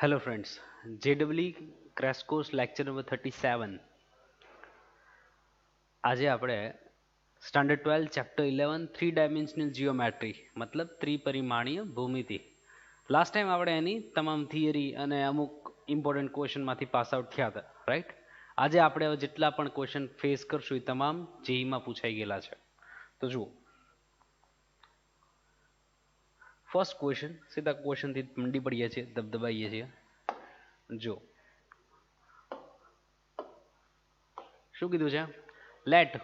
Hello friends, JEE Crash Course Lecture number 37. આજે આપણે standard 12 chapter 11 3 dimensional geometry મતલબ ત્રિપરિમાણીય ભૂમિતિ. લાસ્ટ ટાઈમ આપણે એની તમામ થિયરી અને અમુક ઇમ્પોર્ટન્ટ ક્વેશ્ચનમાંથી પાસ આઉટ થયા હતા, રાઈટ? આજે આપણે જેટલા પણ ક્વેશ્ચન ફેસ કરશું એ તમામ જેઈમાં પૂછાઈ ગયેલા છે. તો જુઓ, ફર્સ્ટ ક્વેશ્ચન, સીધા ક્વેશ્ચનથી મંડી પડીએ છીએ, દબદબાઈએ છીએ. જો શું કીધું છે? Let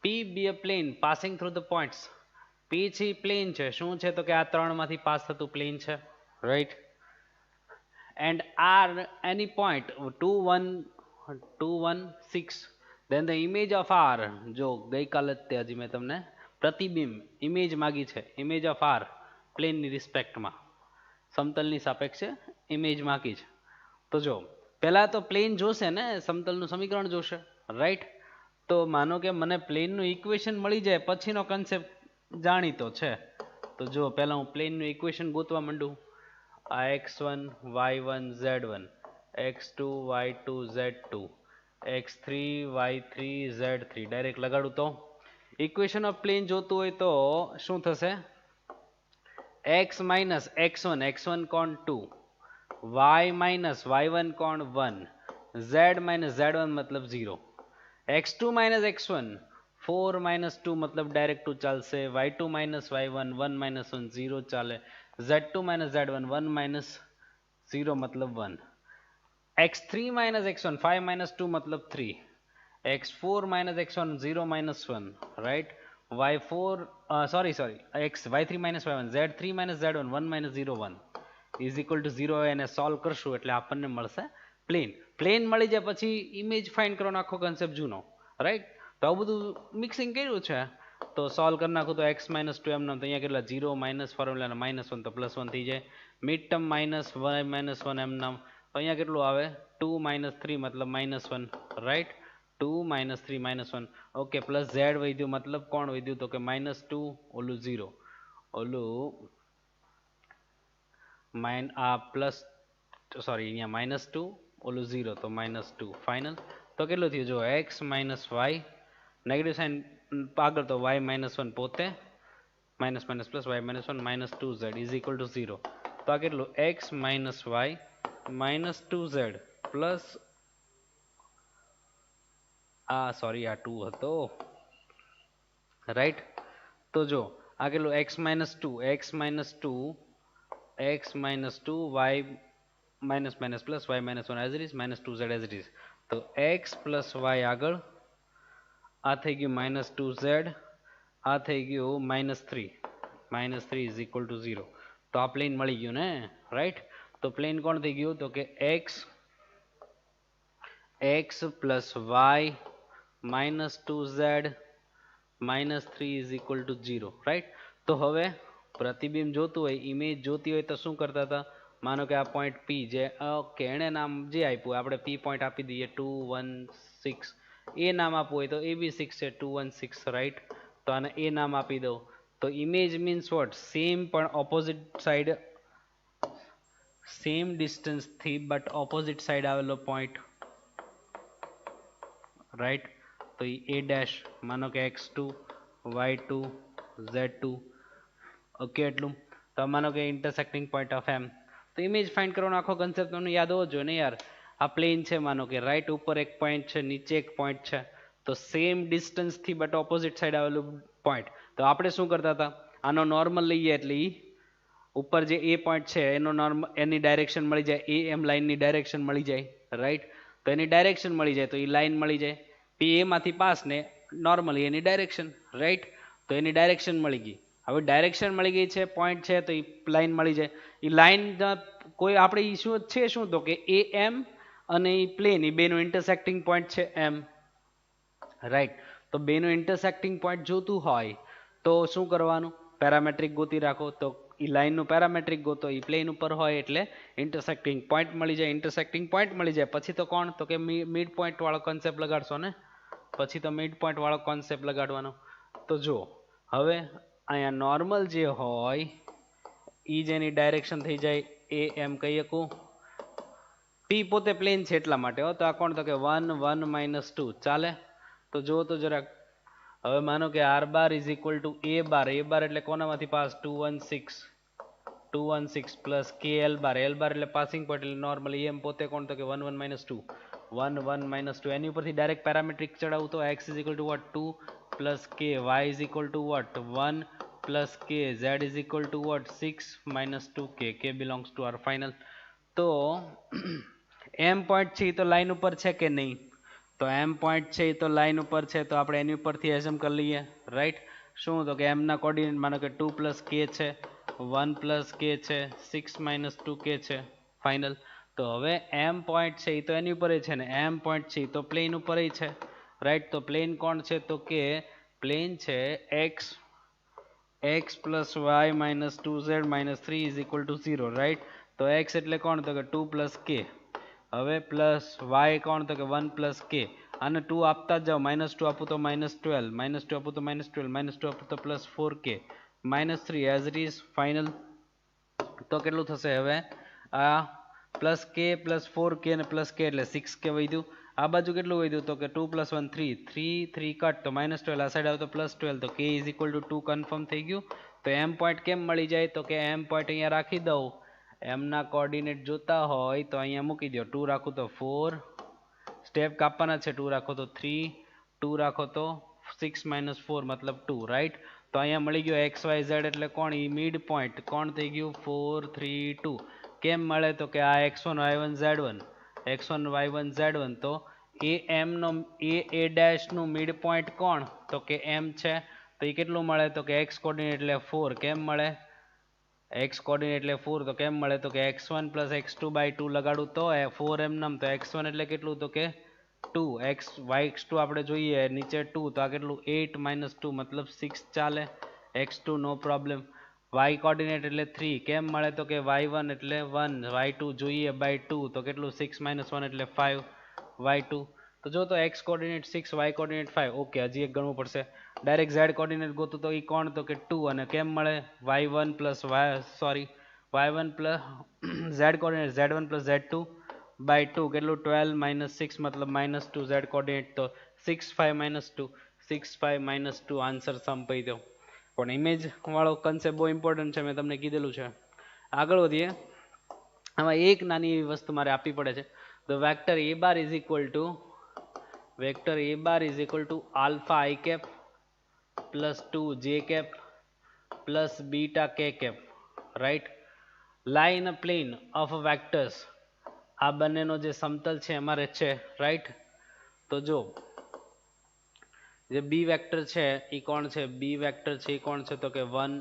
P be a plane passing through the points. P છે પ્લેન છે. શું છે? તો કે આ ત્રણમાંથી પાસ થતું પ્લેન છે, right? And R any point 2 1 2 1 6. then the image of R, જો ગઈકાલે જ હજી મેં તમને પ્રતિબિંબ ઇમેજ માગી છે, ઇમેજ ઓફ R પ્લેનની રિસ્પેક્ટમાં સમતલની સાપેક્ષે ઇમેજ માગી છે. તો જો પહેલા તો પ્લેન જોશે ને, સમતલનું સમીકરણ જોશે, રાઈટ? તો માનો કે મને પ્લેનનું ઇક્વેશન મળી જાય પછીનો કન્સેપ્ટ જાણીતો છે. તો જો પહેલા હું પ્લેનનું ઇક્વેશન ગોતવા માંડું. આ x1 y1 z1 x2 y2 z2 x3 y3 z3 direct લગાડું તો ઇક્વેશન ઓફ પ્લેન જોતું હોય તો શું થશે? x માઇનસ x1 x1 કોણ 2, y માઇનસ y1 કોણ 1, z માઇનસ z1 મતલબ 0, x2 માઇનસ x1 4 માઇનસ 2 મતલબ ડાયરેક્ટ 2 ચાલશે, y2 માઇનસ y1 1 માઇનસ 1 0 ચાલે, z2 માઇનસ z1 1 માઇનસ 0 મતલબ 1, x3 માઇનસ x1 5 માઇનસ 2 મતલબ 3, x4 minus x1 0 minus 1, right? y4 y3 minus y1 z3 minus z1 1 minus 0 1 is equal to 0. એને solve કરશું એટલે આપણને મળશે પ્લેન. પ્લેન મળી જાય પછી ઇમેજ ફાઇન્ડ કરવાનો આખો કન્સેપ્ટ જૂનો, રાઈટ? તો આવું બધું મિક્સિંગ કર્યું છે. તો સોલ્વ કરી નાખું તો x માઇનસ 2 એમ નામ, તો અહીંયા કેટલા 0 માઇનસ ફોર્મ્યુલા માઇનસ 1 તો પ્લસ 1 થઈ જાય. Mid term minus y minus 1 એમ નામ, તો અહીંયા કેટલું આવે 2 માઇનસ 3 મતલબ minus 1, right? 2 minus 3 minus 1, okay. Plus Z વધ્યું મતલબ કોણ વધ્યું? તો કે માઇનસ 2 ઓલું 0, ઓલું આ પ્લસ સોરી અહીંયા માઇનસ 2 ઓલું 0 તો માઇનસ 2 ફાઇનલ. તો કેટલું થયું? જો x minus y negative sign આગળ તો y માઇનસ 1 પોતે minus minus plus y minus 1 minus 2z is equal to 0. તો આ કેટલું? x minus y minus 2z plus આ સોરી આ 2 હતો, રાઈટ? તો જો આ કેટલું? x minus 2 x minus 2 x minus 2 y minus minus plus y minus 1 as it is minus 2z as it is. તો x પ્લસ y આગળ આ થઈ ગયું માઇનસ 2z, આ થઈ ગયું માઇનસ 3 ઇઝ ઇક્વલ ટુ 0. તો આ પ્લેન મળી ગયું ને, રાઈટ? તો પ્લેન કોણ થઈ ગયું? તો કે x plus y minus 2z minus 3 is equal to 0, right? તો હવે પ્રતિબિંબ જોતું હોય, ઇમેજ જોતી હોય તો શું કરતા હતા? માનો કે આ પોઈન્ટ P જે ઓકે એણે નામ જે આપ્યું આપણે P પોઈન્ટ આપી દઈએ 2 1 6, એ નામ આપવું હોય તો એ બી 6 છે 2 1 6, રાઈટ? તો આને એ નામ આપી દો. તો ઇમેજ મીન્સ વોટ? સેમ પણ ઓપોઝિટ સાઈડ, સેમ ડિસ્ટન્સ થી બટ ઓપોઝિટ સાઈડ આવેલો પોઈન્ટ, રાઈટ? તો એ ડેશ માનો કે x2 y2 z2, ઓકે. એટલું તો માનો કે ઇન્ટરસેક્ટિંગ પોઈન્ટ ઓફ એમ. તો ઇમેજ ફાઇન્ડ કરવાનો આખો કન્સેપ્ટ તમને યાદ હોવો જોઈએ ને યાર. આ પ્લેન છે, માનો કે રાઈટ ઉપર એક પોઈન્ટ છે, નીચે એક પોઈન્ટ છે, તો સેમ ડિસ્ટન્સથી બટ ઓપોઝિટ સાઈડ આવેલું પોઈન્ટ. તો આપણે શું કરતા હતા? આનો નોર્મલ લઈએ એટલે ઉપર જે એ પોઈન્ટ છે એનો નોર્મલ, એની ડાયરેક્શન મળી જાય, એ એમ લાઇનની ડાયરેક્શન મળી જાય, રાઈટ? તો એની ડાયરેક્શન મળી જાય તો એ લાઇન મળી જાય, પી એમાંથી પાસ ને નોર્મલી એની ડાયરેક્શન, રાઈટ? તો એની ડાયરેક્શન મળી ગઈ. હવે ડાયરેક્શન મળી ગઈ છે, પોઈન્ટ છે, તો એ લાઇન મળી જાય. એ લાઇન કોઈ આપણે શું છે, શું તો કે એ એમ અને એ પ્લેન, એ બેનો ઇન્ટરસેક્ટિંગ પોઈન્ટ છે એમ, રાઈટ? તો બેનો ઇન્ટરસેક્ટિંગ પોઈન્ટ જોતું હોય તો શું કરવાનું? પેરામેટ્રિક ગોતી રાખો. તો એ લાઇનનું પેરામેટ્રિક ગોતો, એ પ્લેન ઉપર હોય એટલે ઇન્ટરસેક્ટિંગ પોઈન્ટ મળી જાય. ઇન્ટરસેક્ટિંગ પોઈન્ટ મળી જાય પછી તો કોણ? તો કે મિડ પોઈન્ટ વાળો કોન્સેપ્ટ લગાડશો ને, પછી તો મિડ પોઈન્ટ વાળો કોન્સેપ્ટ લગાડવાનો. તો જો હવે અહીંયા નોર્મલ જે હોય એ જેની ડાયરેક્શન થઈ જાય એ એમ કહી શકું, પી પોતે પ્લેન છે એટલા માટે હો. તો આ કોણ? તો કે 1 1 -2 ચાલે. તો જુઓ તો જરાક. હવે માનો કે r bar is equal to a bar. A bar એટલે કોનામાંથી pass? 216 plus k l bar. L bar એટલે પાસિંગ પોઈન્ટ એટલે નોર્મલી એમ પોતે કોણ? તો કે 1 1 -2 1 1 -2. એની ઉપરથી ડાયરેક્ટ પેરામેટ્રિક ચડાવું તો x is equal to what? 2 પ્લસ k. y is equal to what? 1 પ્લસ k. z is equal to what? 6 -2 કે. K belongs to R final. તો એમ પોઈન્ટ છે એ તો લાઈન ઉપર છે કે નહીં? તો એમ પોઈન્ટ છે એ તો લાઈન ઉપર છે, તો આપણે એની ઉપરથી એઝમ કરી લઈએ, રાઈટ. શું? તો કે એમના કોર્ડિનેટ માનો કે 2 પ્લસ કે છે, 1 પ્લસ કે છે, 6 - 2 કે છે, ફાઇનલ. તો હવે એમ પોઈન્ટ છે એ તો એની ઉપર છે ને, એમ પોઈન્ટ છે એ તો પ્લેન ઉપર છે, રાઈટ. તો પ્લેન કોણ છે? તો કે પ્લેન છે x plus y minus 2z minus 3 is equal to 0, right. તો x એટલે કોણ? તો કે 2 પ્લસ કે. હવે પ્લસ y કોણ? તો કે 1 પ્લસ કે. આને 2 આપતા જ જાઓ. -2 આપું તો -12, -2 આપું તો -12, -2 આપું તો +4k, -3 as it is, final. તો કેટલું થશે હવે? આ પ્લસ કે પ્લસ 4k અને પ્લસ કે એટલે 6k વધ્યું. આ બાજુ કેટલું વધ્યું? તો કે 2 + 1 3, 3 કટ તો -12. આ સાઈડ આવે તો +12. તો k is equal two 2 confirm થઈ ગયું. તો એમ પોઈન્ટ કેમ મળી જાય? તો કે એમ પોઈન્ટ અહીંયા રાખી દઉં. એમના કોઓર્ડિનેટ જોતા હોય તો અહીંયા મૂકી દો. 2 રાખું તો 4, સ્ટેપ કાપવાના છે. 2 રાખો તો 3, 2 રાખો તો 6 - 4 મતલબ 2, રાઈટ. તો અહીંયા મળી ગયો XYZ એટલે કોણ? એ મિડ પોઈન્ટ. કોણ થઈ ગયું? 4 3 2. કેમ મળે? તો કે આ x1 y1 z1, x1 y1 z1. તો AM નો A ડેશ નું મિડ પોઈન્ટ કોણ? તો કે M છે. તો એ કેટલું મળે? તો કે x કોર્ડિનેટ એટલે 4. કેમ મળે? x કોર્ડિનેટ એટલે 4. તો કેમ મળે? તો કે x1 + x2/2 લગાડું તો 4 એમ નમ. તો x1 એટલે કેટલું? તો કે 2. x2 આપણે જોઈએ નીચે 2. તો આ કેટલું? 8 - 2 મતલબ 6 ચાલે. x2 નો પ્રોબ્લેમ. y કોર્ડિનેટ એટલે 3. કેમ મળે? તો કે y1 એટલે 1, y2 જોઈએ /2. તો કેટલું? 6 - 1 એટલે 5 y2. તો જો તો x coordinate 6, y coordinate 5. Okay, હજી એક ગણવું પડશે. ડાયરેક્ટ z કોર્ડિનેટ ગોતું તો એ કોણ? તો કે 2. અને કેમ મળે? y1 + y1 + z coordinate z1 + z2/2 કેટલું? 12 - 6 મતલબ -2. z કોર્ડિનેટ તો 6 5 - 2, 6 5 - 2 આન્સર સમ પઈ દો. પણ ઇમેજ વાળો કન્સેપ્ટ બહુ ઇમ્પોર્ટન્ટ છે, મેં તમને કીધેલું છે. આગળ વધીએ. આમાં એક નાની એવી વસ્તુ મારે આપવી પડે છે. તો vector a bar is equal to alpha i cap plus 2 j cap plus beta k cap, right. lie in a plane of vectors. આ બંનેનો જે સમતલ છે અમારે છે, રાઈટ. તો જો જે બી વેક્ટર છે એ કોણ છે? બી વેક્ટર છે એ કોણ છે? તો કે 1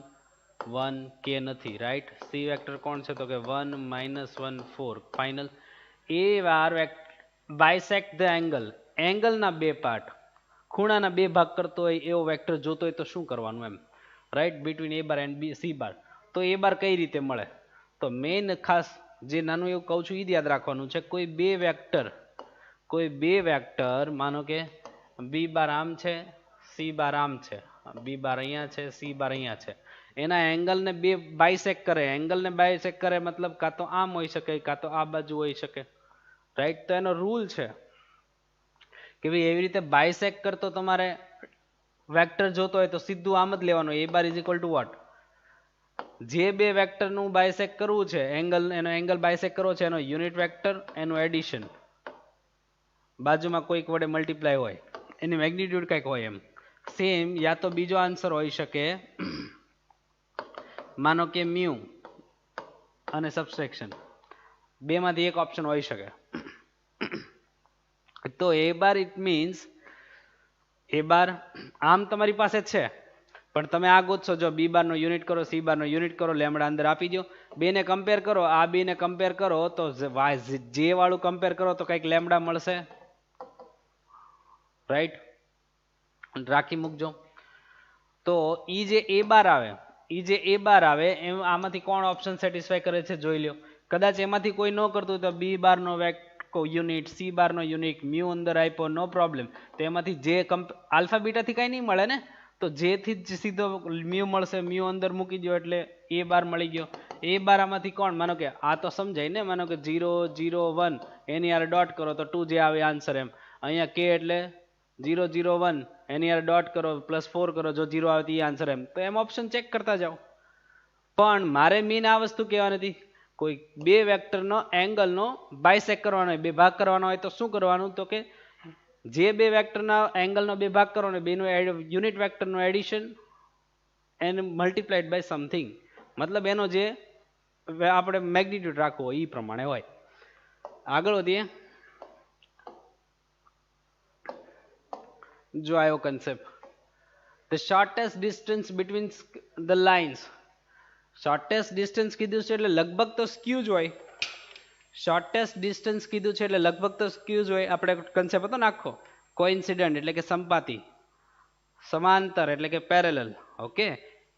1 કે નથી, રાઈટ. સી વેક્ટર કોણ છે? તો કે 1 -1 4, ફાઇનલ. એ વાર બાયસેક્ટ ધ એંગલના બે પાર્ટ, ખૂણાના બે ભાગ કરતો હોય એવો વેક્ટર જોતો હોય તો શું કરવાનું એમ, right. Between a bar and b c bar. તો એ બાર કઈ રીતે મળે? તો મેઇન ખાસ જે નાનું એવું કહું છું એ જ યાદ રાખવાનું છે. કોઈ બે વેક્ટર માનો કે બી બાર આમ છે, સી બાર આમ છે, બી બાર અહીંયા છે, સી બાર અહીંયા છે. એના એંગલને બે બાયસેક્ટ કરે. એંગલને બાયસેક્ટ કરે મતલબ કાં તો આમ હોઈ શકે, કાં તો આ બાજુ હોઈ શકે, રાઈટ. તો એનો રૂલ છે કે ભાઈ એવી રીતે બાયસેક્ટ કરતો તમારે વેક્ટર જોતો હોય તો સીધું આમ જ લેવાનું. A bar is equal to what? જે બે વેક્ટરનું બાયસેક્ટ કરવું છે, એનો એંગલ બાયસેક્ટ કરવો છે, એનો યુનિટ વેક્ટર, એનું એડિશન, બાજુમાં કોઈક વડે મલ્ટીપ્લાય હોય, એની મેગ્નિટ્યુડ કંઈક હોય એમ. સેમ યા તો બીજો આન્સર હોઈ શકે, માનો કે મ્યુ અને સબસ્ટ્રેક્શન, બેમાંથી એક ઓપ્શન હોઈ શકે. તો એ બાર ઇટ મીન્સ એ બાર આમ તમારી પાસે છે, પણ તમે આ ગોતશો. જો બી બારનો યુનિટ કરો, સી બારનો યુનિટ કરો, લેમડા અંદર આપી દો, બેને કમ્પેર કરો. આ બેને કમ્પેર કરો તો જે વાળું કમ્પેર કરો તો કંઈક લેમડા મળશે, રાઈટ. રાખી મૂકજો. તો ઈ જે એ બાર આવે એમ આમાંથી કોણ ઓપ્શન સેટિસ્ફાય કરે છે જોઈ લ્યો. કદાચ એમાંથી કોઈ ન કરતું હોય તો બી બારનો યુનિટ, સી બારનો યુનિટ, મ્યુ અંદર આપ્યો, નો પ્રોબ્લેમ. તો એમાંથી જે આલ્ફા બીટાથી કાંઈ નહીં મળે ને, તો જેથી જ સીધો મ્યુ મળશે. મ્યુ અંદર મૂકી દો એટલે એ બાર મળી ગયો. એ બાર આમાંથી કોણ, માનો કે આ તો સમજાય ને, માનો કે 0 0 1 એની યાર ડોટ કરો તો 2 જે આવે આન્સર એમ. અહીંયા કે એટલે 0 0 1 એની યાર ડોટ કરો +4 કરો, જો 0 આવે તો એ આન્સર એમ. તો એમ ઓપ્શન ચેક કરતા જાઓ. પણ મારે મેઇન આ વસ્તુ કહેવાની હતી, કોઈ બે વેક્ટરનો એંગલનો બાયસેક કરવાનો હોય, બે ભાગ કરવાનો હોય તો શું કરવાનું, તો કે જે બે વેક્ટરના એંગલનો બે ભાગ કરવાનો, બેનું યુનિટ વેક્ટરનું addition and multiplied by something, મતલબ એનો જે આપણે મેગ્નિટ્યુડ રાખવો એ પ્રમાણે હોય. આગળ વધીએ. જો આવ્યો concept, the shortest distance between the lines. Shortest distance કીધું છે એટલે લગભગ તો સ્ક્યુ જ હોય. શોર્ટેસ્ટ ડિસ્ટન્સ કીધું છે એટલે લગભગ તો સ્ક્યુ જ હોય. આપણે કન્સેપ્ટ હતો ને આખો, કોઇન્સિડન્ટ એટલે કે સંપાતી, સમાંતર એટલે કે પેરેલલ, ઓકે.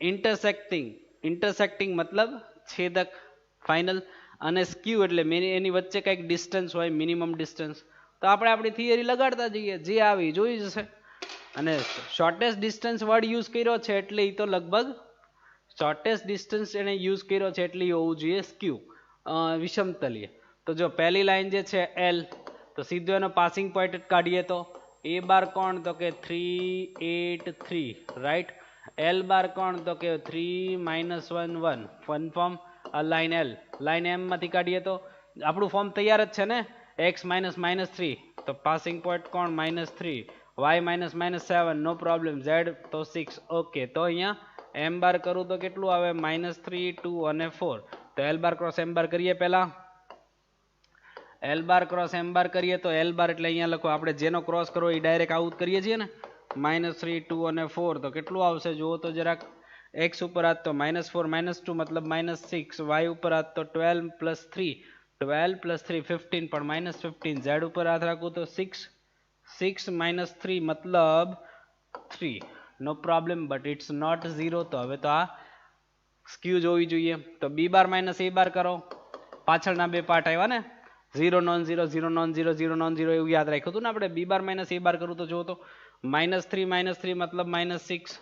ઇન્ટરસેક્ટિંગ મતલબ છેદક, ફાઇનલ. અને સ્ક્યુ એટલે એની વચ્ચે કંઈક ડિસ્ટન્સ હોય, મિનિમમ ડિસ્ટન્સ. તો આપણે આપણી થિયરી લગાડતા જઈએ, જે આવી જોઈ જશે. અને શોર્ટેસ્ટ ડિસ્ટન્સ વર્ડ યુઝ કર્યો છે એટલે એ તો લગભગ શોર્ટેસ્ટ ડિસ્ટન્સ એને યુઝ કર્યો છે એટલે એ હોવું જોઈએ સ્ક્યુ, વિષમતલીય. તો જો પહેલી લાઈન જે છે એલ, તો સીધો એનો પાસિંગ પોઈન્ટ કાઢીએ તો એ બાર કોણ, તો કે 3 8 3, રાઈટ. એલ બાર કોણ, તો કે 3 -1 1, કન્ફર્મ. આ લાઈન એલ, લાઈન એમ માંથી કાઢીએ તો આપણું ફોર્મ તૈયાર જ છે ને, x -3, તો પાસિંગ પોઈન્ટ કોણ -3, y -7, નો પ્રોબ્લેમ, z તો 6, ઓકે. તો અહીંયા એમ બાર કરું તો કેટલું આવે, -3 2 અને 4. તો એલ બાર ક્રોસ એમ બાર કરીએ પહેલા. એલ બાર ક્રોસ એમ બાર કરીએ તો એલ બાર એટલે અહીંયા લખો, આપણે જેનો ક્રોસ કરવો એ ડાયરેક્ટ આઉટ કરીએ છીએ ને, -3 2 અને 4. તો કેટલું આવશે જુઓ તો જરાક. x ઉપર હાથ તો -4 -2 મતલબ -6, y ઉપર હાથ તો 12 + 3 12 + 3 15 પણ -15, z ઉપર હાથ રાખું તો 6 6 - 3 મતલબ 3, નો પ્રોબ્લેમ, બટ ઇટ્સ નોટ 0. તો હવે તો આ સ્ક્યુ જોવી જોઈએ. તો b બાર - a બાર કરો, પાછળના બે પાર્ટ આવ્યા ને, 0 નોન 0 0 નોન 0 0 નોન 0 એવું યાદ રાખ્યું હતું ને આપણે. b બાર - a બાર કરું તો જુઓ તો -3 -3 મતલબ -6,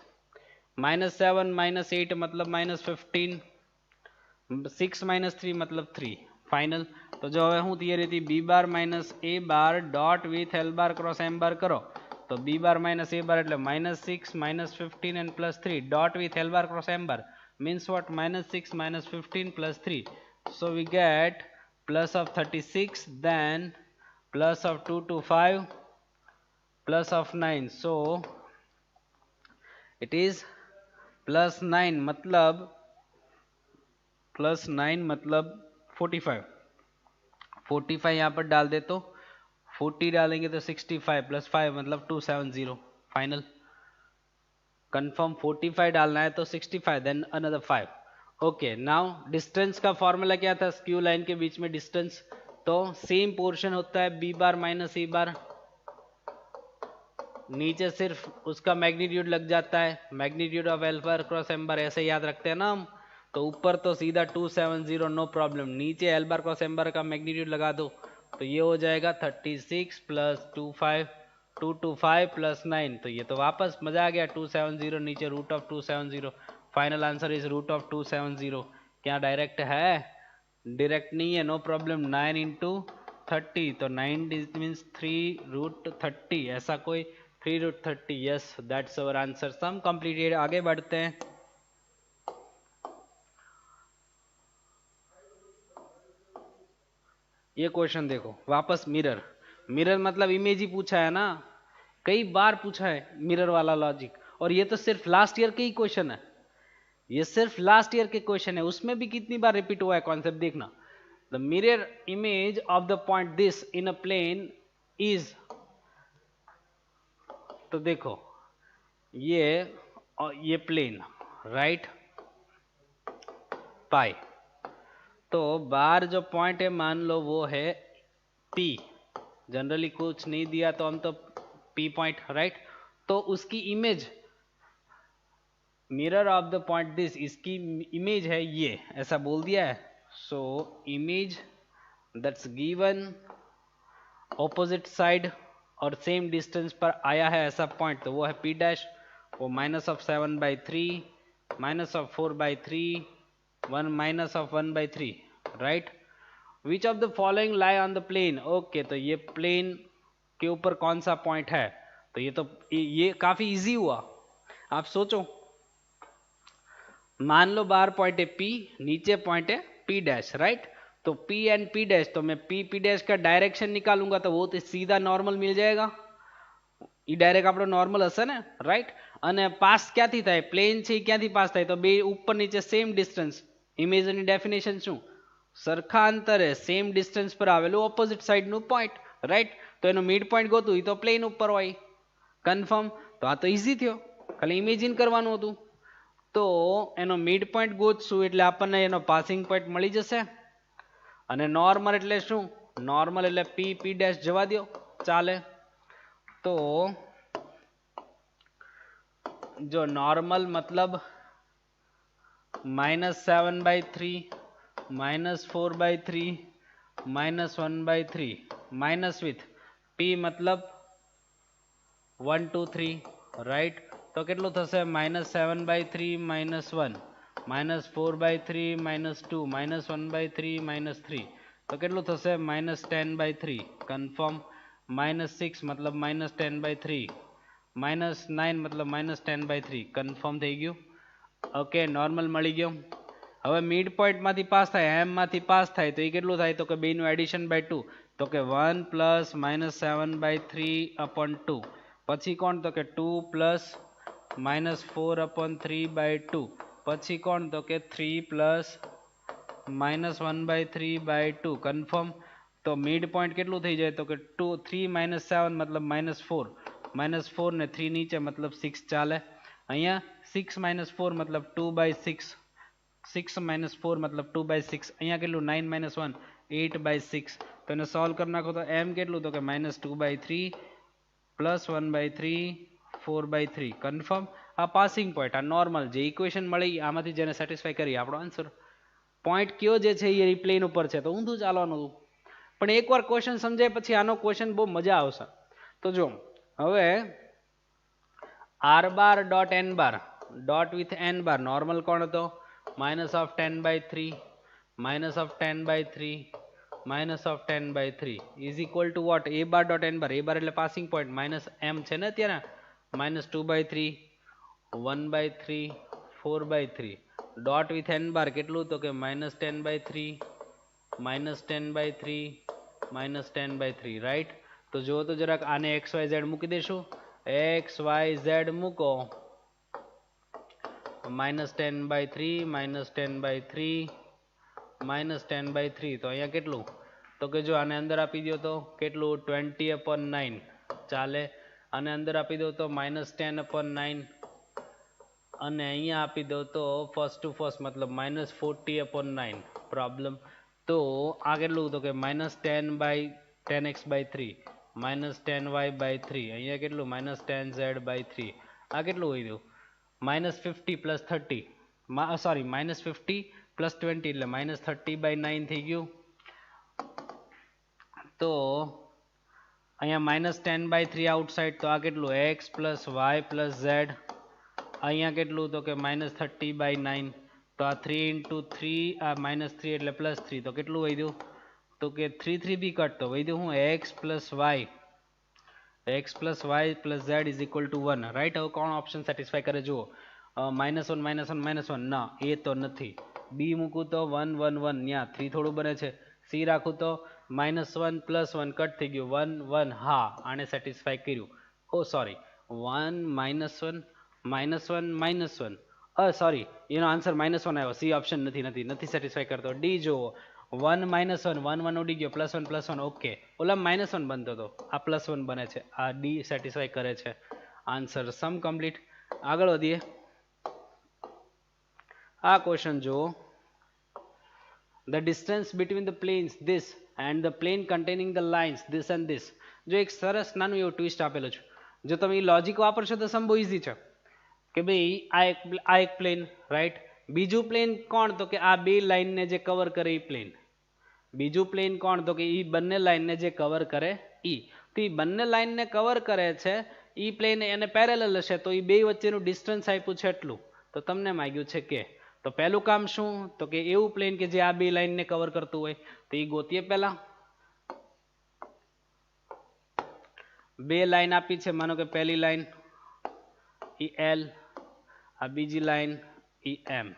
-7 -8 મતલબ -15, 6 -3 મતલબ 3, ફાઇનલ. તો જો હવે હું થિયરી હતી, b bar - a bar dot with l bar cross m બાર કરો તો b બાર - a બાર એટલે -6 -15 and +3 dot with l bar cross m bar means what, -6 -15 +3. So we get plus of 36, then plus of 2 to 5 plus of 9. So it is +9 मतलब +9 मतलब 45. 45 यहाँ पर डाल दे तो 40 डालेंगे तो 65 + 5 मतलब 270, फाइनल. कंफर्म 45 डालना है तो 65 then another 5. Okay. Now distance का फॉर्मूला क्या था, स्क्यू लाइन के बीच में डिस्टेंस, तो सेम पोर्शन होता है b बार - a बार, नीचे सिर्फ उसका मैग्नीट्यूड लग जाता है, magnitude of l bar cross m बार, ऐसे याद रखते हैं ना हम. तो ऊपर तो सीधा 270, नो प्रॉब्लम, नीचे l बार क्रॉस m बार का मैग्नीट्यूड लगा दो तो ये हो जाएगा 36 + 2 to 5 + 9. तो ये तो वापस मजा आ गया, 270 नीचे √270. Final answer is √270. क्या डायरेक्ट है, डायरेक्ट नहीं है, नो प्रॉब्लम. 9 × 30 तो 9 मीन्स 3√30, ऐसा कोई 3√30. Yes, that's our answer. Sum completed. आगे बढ़ते हैं. ये क्वेश्चन देखो वापस, मिरर. मिरर मतलब इमेज ही पूछा है ना, कई बार पूछा है मिरर वाला लॉजिक. और ये तो सिर्फ लास्ट ईयर के ही क्वेश्चन है, ये सिर्फ लास्ट ईयर के क्वेश्चन है, उसमें भी कितनी बार रिपीट हुआ है कॉन्सेप्ट देखना. The mirror image of the point this in a plane is, तो देखो ये प्लेन, राइट, पाई. तो बाहर जो पॉइंट है मान लो वो है P, जनरली कुछ नहीं दिया तो हम तो P पॉइंट, राइट. तो उसकी image, mirror of the point this, इसकी इमेज है ये, ऐसा बोल दिया है. So image that's given opposite side और सेम डिस्टेंस पर आया है ऐसा पॉइंट, तो वो है P डैश. वो -7/3 -4/3 1 minus of 1/3, right. Which of the following lie on the plane, okay, तो ये प्लेन के ऊपर कौन सा पॉइंट है, तो ये तो ये काफी इजी हुआ। आप सोचो, मान लो बाहर पॉइंट है P, नीचे पॉइंट है P डैश, राइट। तो P एंड P डैश, तो मैं P डैश का डायरेक्शन निकालूंगा तो वो तो सीधा नॉर्मल मिल जाएगा, ई डायरेक्ट આપણો નોર્મલ હશે ને, રાઈટ। અને પાસ ક્યાંથી થાય, પ્લેન છે એ ક્યાંથી પાસ થાય, તો બે ઉપર નીચે સેમ ડિસ્ટન્સ, ઇમેજની ડેફિનેશન શું, સરખા અંતરે સેમ ડિસ્ટન્સ પર આવેલું ઓપોઝિટ સાઈડનું પોઈન્ટ, રાઈટ। તો એનો મિડ પોઈન્ટ ગોતું, એ તો પ્લેન ઉપર હોય, કન્ફર્મ। તો આ તો ઇઝી થયો, ખાલી ઇમેજિન કરવાનું હતું। તો એનો મિડ પોઈન્ટ ગોતશું એટલે આપણને એનો પાસિંગ પોઈન્ટ મળી જશે। અને નોર્મલ એટલે શું, નોર્મલ એટલે P ડેશ જવા દો, ચાલે। तो जो नॉर्मल मतलब -7/3 -4/3 -1/3 माइनस विथ P मतलब 1 2 3, राइट। तो કેટલું થશે, -7/3 -1 -4/3 -2 -1/3 -3, તો કેટલું થશે, -10/3, કન્ફર્મ। -6 मतलब -10/3 -9 मतलब -10/3, કન્ફર્મ થઈ ગયું, ઓકે। નોર્મલ મળી ગયો। હવે મિડ પોઈન્ટ માંથી પાસ થાય, એમ માંથી પાસ થાય તો એ કેટલું થાય, તો કે બે નું એડિશન બાય 2, તો કે 1 પ્લસ -7/3/2, પછી કોણ, તો કે 2 પ્લસ -4/3/2, પછી કોણ, તો કે 3 પ્લસ -1/3/2, કન્ફર્મ। તો મિડ પોઈન્ટ કેટલું થઈ જાય, તો કે 2 3 -7 मतलब -4, -4 ને 3 નીચે मतलब 6 ચાલે। અહીંયા 6 -4 मतलब 2/6, 6 -4 मतलब 2/6, અહીંયા કેટલું 9 - 1 8/6, તો એને સોલ્વ કરી નાખો તો m કેટલું, તો કે -2/3 પ્લસ 1/3 4/3, કન્ફર્મ। આ પાસિંગ પોઈન્ટ, આ નોર્મલ જે ઇક્વેશન મળી આમાંથી જેને સેટિસ્ફાઈ કરી આપણો આન્સર। પોઈન્ટ કયો જે છે એ પ્લેન ઉપર છે તો ઊંધું ચાલવાનું હતું, પણ એકવાર ક્વેશ્ચન સમજાય પછી આનો ક્વેશ્ચન બહુ મજા આવશે। તો જો હવે r bar dot n bar dot with n bar, normal કોણ હતો, -10/3 -10/3 -10/3 is equal to what, a bar dot n bar, a bar એટલે પાસિંગ પોઈન્ટ, -m છે ને અત્યારે, -2/3 1/3 4/3 ડોટ વિથ n બાર કેટલું, તો કે -10/3 -10/3 -10/3, રાઈટ। તો જો તો જરાક આને XYZ મૂકી દેશું, XYZ મૂકો, -10/3 -10/3 -10/3, તો અહીંયા કેટલું, તો કે જો આને અંદર આપી દો તો કેટલું 20/9 ચાલે, અને અંદર આપી દો તો -10/9, અને અહીંયા આપી દો તો ફર્સ્ટ ટુ ફર્સ્ટ मतलब -40/9 પ્રોબ્લેમ। તો આ કેટલું, તો કે -10/10x/3 -10y/3, અહીંયા કેટલું -10z/3, આ કેટલું વધ્યું, -50 + 30 સોરી -50 + 20 એટલે -30/9 થઈ ગયું। તો અહીંયા -10/3 આઉટસાઇડ, તો આ કેટલું x + y + z, અહીંયા કેટલું, તો કે -30/9, તો આ 3 × 3 આ -3 એટલે +3, તો કેટલું વધ્યું, તો કે 3 3 બી કટ, તો વધ્યું હું x + y + z is equal two 1, right. હવે કોણ ઓપ્શન સેટિસ્ફાઈ કરે જુઓ, -1 -1 -1 ના, એ તો નથી, બી મૂકું તો 1 1 1, ત્યાં 3 થોડું બને છે, સી રાખું તો -1 + 1 કટ થઈ ગયું 1 1, હા આને સેટિસ્ફાઈ કર્યું। ઓ સોરી 1 -1 -1 સોરી એનો આન્સર -1 આવ્યો, સી ઓપ્શન નથી સેટિસ્ફાઈ કરતો। ડી જુઓ 1 -1 1 1 ઉડી ગયો, +1 +1, ઓકે, ઓલા -1 બનતો હતો, આ +1 બને છે, આ ડી સેટિસ્ફાઈ કરે છે, આન્સર સમ કમ્પ્લીટ। આગળ વધીએ, આ ક્વેશ્ચન જુઓ, the distance between the planes this and the plane containing the lines this and this, જો એક સરસ નાનું એવું ટ્વિસ્ટ આપેલું છે, જો તમે એ લોજિક વાપરશો તો સમ બહુ ઇઝી છે કે ભાઈ આ એક પ્લેન, રાઈટ, બીજું પ્લેન કોણ, તો કે આ બે લાઈનને જે કવર કરે એ પ્લેન, બીજું પ્લેન કોણ, તો કે એ બંને લાઈનને જે કવર કરે ઈ, તો એ બંને લાઈનને કવર કરે છે એ પ્લેન એને પેરેલલ હશે, તો એ બે વચ્ચેનું ડિસ્ટન્સ આપ્યું છે એટલું, તો તમને માંગ્યું છે કે, તો પહેલું કામ શું તો કે એવું પ્લેન કે જે આ બે લાઈનને કવર કરતું હોય તો એ ગોતીએ પહેલા. બે લાઈન આપી છે, માનો કે પહેલી લાઈન ઈ એલ, આ બીજી લાઈન ઈ એમ.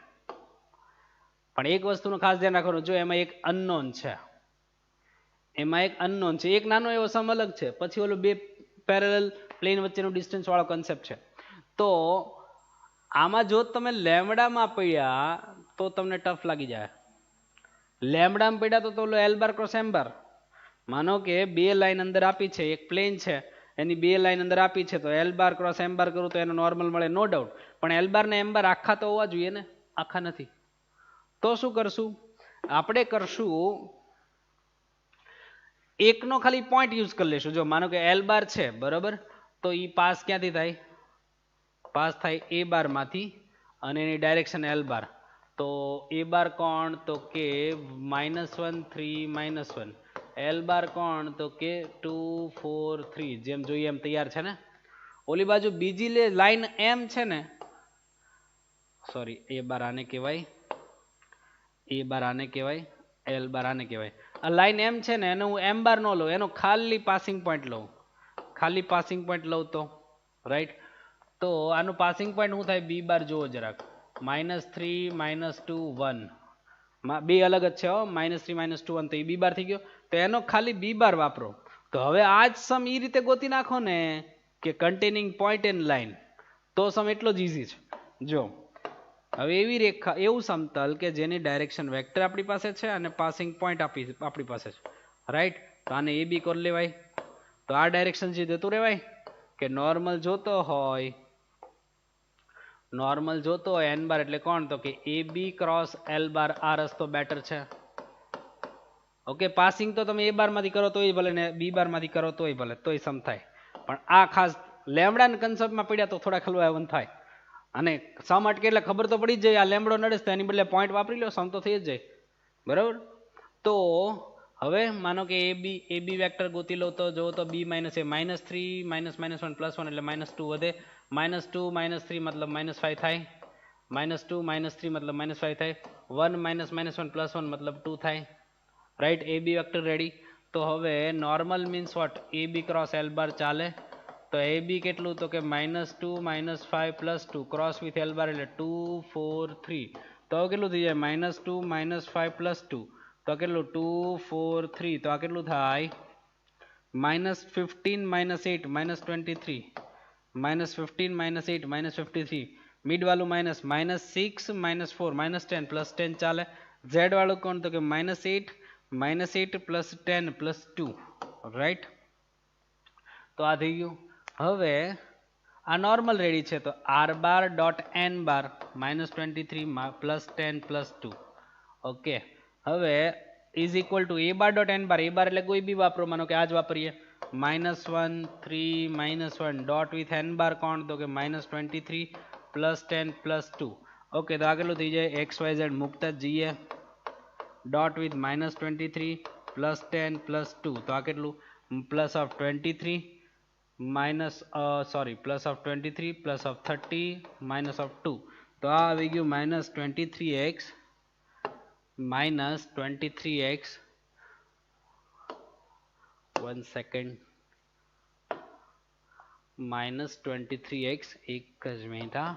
પણ એક વસ્તુનું ખાસ ધ્યાન રાખવાનું, જો એમાં એક અનનોન છે, એમાં એક અનનોન છે, એક નાનો એવો સમ અલગ છે, પછી ઓલો બે પેરેલલ પ્લેન વચ્ચેનું ડિસ્ટન્સ વાળો કન્સેપ્ટ છે. તો આમાં જો તમે લેમડામાં પડ્યા તો તમને ટફ લાગી જાય. લેમડામાં પડ્યા તો ઓલો એલ બાર ક્રોસ એમ બાર, માનો કે બે લાઈન અંદર આપી છે, એક પ્લેન છે એની બે લાઈન અંદર આપી છે, તો એલ બાર ક્રોસ એમ બાર કરું તો એનો નોર્મલ મળે, નો ડાઉટ. પણ એલ બાર ને એમ બાર આખા તો હોવા જોઈએ ને, આખા નથી. તો શું કરશું આપણે, કરશું એકનો ખાલી પોઈન્ટ યુઝ કરી લેશું. જો માનો કે એલ બાર છે બરોબર, તો એ પાસ ક્યાંથી થાય, પાસ થાય એ બાર માંથી, અને એની ડાયરેક્શન એલ બાર. તો એ બાર કોણ તો કે -1 3 -1, એલ બાર કોણ તો કે 2 4 3, જેમ જોઈએ એમ તૈયાર છે ને. ઓલી બાજુ બીજી લાઈન એમ છે ને, સોરી એ બાર આને કહેવાય, એ બાર આને કહેવાય, એલ બાર આને કહેવાય. આ લાઈન એમ છે ને એનો હું એમ બાર ન લઉં, એનો ખાલી પાસિંગ પોઈન્ટ લઉં, ખાલી પાસિંગ પોઈન્ટ લઉં તો રાઈટ. તો આનું પાસિંગ પોઈન્ટ શું થાય, બી બાર જુઓ જરાક, -3 -2 1, બે અલગ જ છે હો, -3 -2 1, તો એ બી બાર થઈ ગયો. તો એનો ખાલી બી બાર વાપરો. તો હવે આ જ સમ એ રીતે ગોતી નાખો ને કે કન્ટેનિંગ પોઈન્ટ એન્ડ લાઈન, તો સમ એટલો જ ઈઝી છે. જો હવે એવી રેખા, એવું સમતલ કે જેની ડાયરેક્શન વેક્ટર આપણી પાસે છે અને પાસિંગ પોઈન્ટ આપણી પાસે છે, રાઈટ. તો આને એ બી કરી લેવાય. તો આ ડાયરેક્શન જે જતું રહેવાય કે નોર્મલ જોતો હોય, નોર્મલ જોતો હોય એન બાર એટલે કોણ તો કે એ બી ક્રોસ એલ બાર, આ રસ્તો બેટર છે. ઓકે, પાસિંગ તો તમે એ બાર માંથી કરો તોય ભલે ને બી બાર માંથી કરો તોય ભલે, તોય સમ થાય. પણ આ ખાસ લેમડાના કન્સેપ્ટમાં પડ્યા તો થોડા ખલવાવન થાય. અને સમ અટકે એટલે ખબર તો પડી જ જાય, આ લેમડો નડે તો એની બદલે પોઈન્ટ વાપરી લો, સમ તો થઈ જ જાય બરાબર. તો હવે માનો કે એ બી વેક્ટર ગોતી લો, તો જો તો બી માઇનસ એ -3 -1 +1 એટલે -2 વધે, -2 -3 મતલબ -5 થાય, -2 -3 મતલબ -5 થાય, 1 -1 +1 મતલબ 2 થાય, right. A b vector ready. તો હવે normal means what, a b cross l bar ચાલે. તો એ બી કેટલું તો કે -2 -5 +2 ક્રોસ વિથ એલ બાર એટલે 2 4 3, તો કેટલું થઈ જાય -2 -5 +2, તો કેટલું 2 4 3, તો આ કેટલું થાય -15 -8 -23, -15 -8 -53, મિડ વાળું -6 -4 -10 +10 ચાલે. ઝેડ વાળું કોણ તો કે -8 -8 +10 +2, રાઈટ. તો આ થઈ ગયું. હવે આ નોર્મલ રેડી છે, તો r bar dot n bar -23 +10 +2, okay. હવે is equal to a bar dot n bar, a bar એટલે કોઈ બી વાપરો, માનો કે આ જ વાપરીએ, -1 3 -1 ડોટ વિથ એન બાર કોણ તો કે -23 +10 +2, ઓકે. તો આ કેટલું થઈ જાય, XYZ મૂકતા જ જઈએ, ડોટ વિથ -23 +10 +2, તો આ કેટલું +23 +23 +30 -2, તો આ આવી ગયું -23x -23x, 1 સેકન્ડ, -23x, એક જ મિનિટ હા.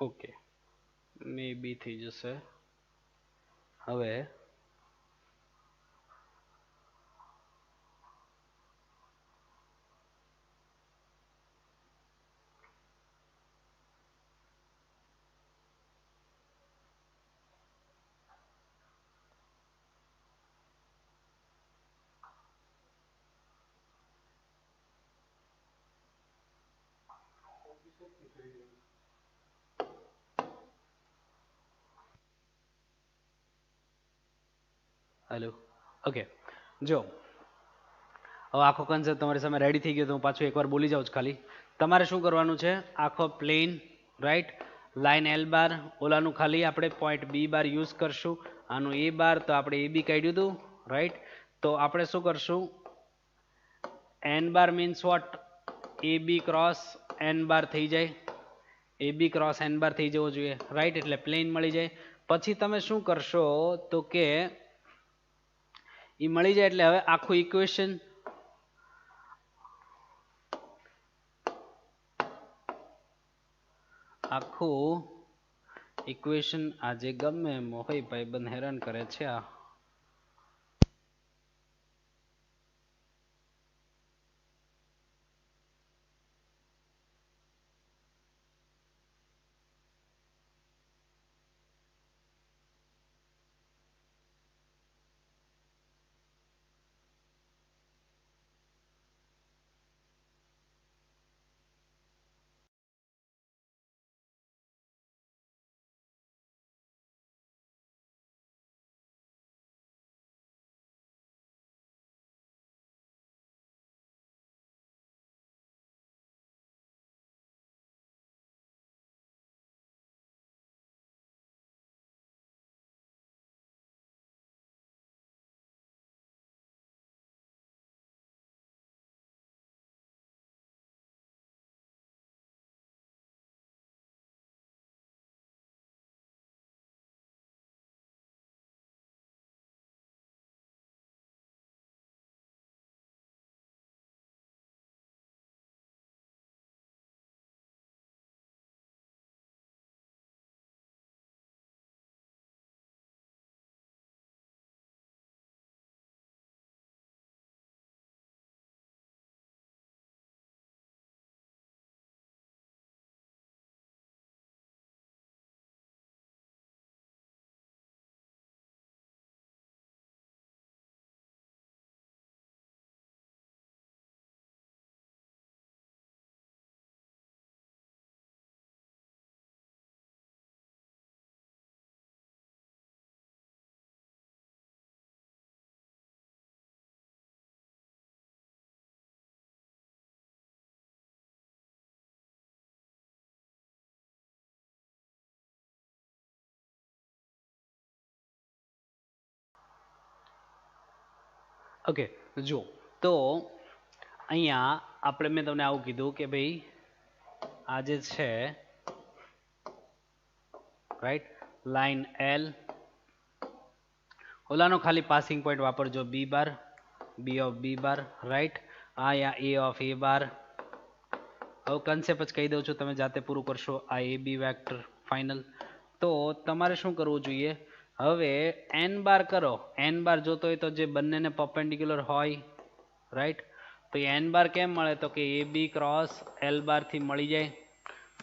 ઓકે, મે બી થઈ જશે. હવે હેલો. ઓકે, જો હવે આખો કન્સેપ્ટ તમારી સામે રેડી થઈ ગયો તો હું પાછું એકવાર બોલી જાઉં છું. ખાલી તમારે શું કરવાનું છે, આખો પ્લેન રાઈટ લાઇન એલ બાર, ઓલાનું ખાલી આપણે પોઈન્ટ બી બાર યુઝ કરશું, આનું એ બાર, તો આપણે એ બી કાઢ્યું હતું રાઈટ. તો આપણે શું કરશું, n bar means what, a b cross n bar થઈ જાય, એ બી ક્રોસ એન બાર થઈ જવો જોઈએ રાઈટ, એટલે પ્લેન મળી જાય. પછી તમે શું કરશો તો કે એ મળી જાય એટલે હવે આખું ઇક્વેશન આજે ગમે એમ હોય ભાઈબંધ હેરાન કરે છે આ. ઓકે, જો તો અહીંયા આપણે મેં તમને આવું કીધું કે ભાઈ આ જે છે રાઈટ લાઇન એલ, ઓલાનો ખાલી પાસિંગ પોઈન્ટ વાપરજો b bar, b of b bar right, અહીંયા એ ઓફ એ બાર. હવે કન્સેપ્ટ જ કહી દઉં છું, તમે જાતે પૂરું કરશો. આ એ બી વેક્ટર ફાઇનલ. તો તમારે શું કરવું જોઈએ, હવે એન બાર કરો. એન બાર જોતો હોય તો જે બંનેને પર્પેન્ડિક્યુલર હોય રાઈટ, તો એન બાર કેમ મળે, તો કે એ બી ક્રોસ એલ બાર થી મળી જાય,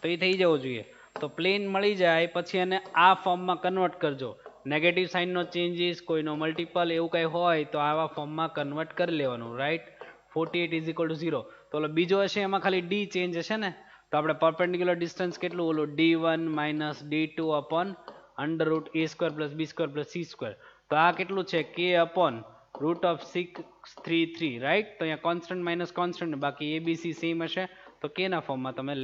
તો એ થઈ જવું જોઈએ. તો પ્લેન મળી જાય પછી એને આ ફોર્મમાં કન્વર્ટ કરજો. નેગેટિવ સાઇનનો ચેન્જીસ, કોઈનો મલ્ટિપલ એવું કંઈ હોય તો આવા ફોર્મમાં કન્વર્ટ કરી લેવાનું રાઈટ. 48 is equal to 0. તો ઓલો બીજો હશે એમાં ખાલી ડી ચેન્જ હશે ને, તો આપણે પરપેન્ડિક્યુલર ડિસ્ટન્સ કેટલું, ઓલું d1 minus d2 upon under root a square plus b square plus c square. તો આ કેટલું છે, k upon root of 633 right. તો અહીંયા કોન્સ્ટન્ટ માઇનસ કોન્સ્ટન્ટ, બાકી એ બી સી સેમ હશે, તો કે ના ફોર્મમાં તમે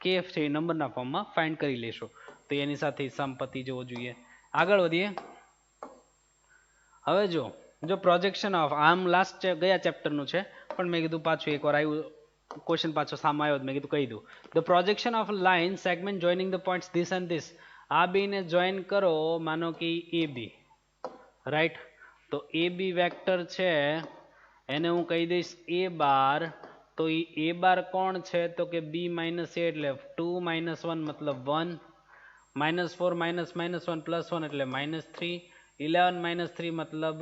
કે છે એ નંબરના ફોર્મમાં ફાઇન્ડ કરી લેશો. તો એની સાથે સંપત્તિ જોવો જોઈએ. આગળ વધીએ. હવે જો પ્રોજેક્શન ઓફ, આમ લાસ્ટ ગયા ચેપ્ટરનું છે પણ મેં કીધું પાછું એકવાર આવ્યું ક્વેશ્ચન, પાછો સામે આવ્યો મેં કીધું કહી દઉં. The projection of line segment joining the points this and this. આ બીને જોઈન કરો, માનો કે એ બી રાઈટ. તો એ બી વેક્ટર છે એને હું કહી દઈશ એ બાર. તો એ બાર કોણ છે, તો કે બી માઇનસ એ એટલે 2 માઇનસ 1 મતલબ 1, માઇનસ 4 માઇનસ માઇનસ 1 પ્લસ 1 એટલે -3, 11 માઇનસ 3 મતલબ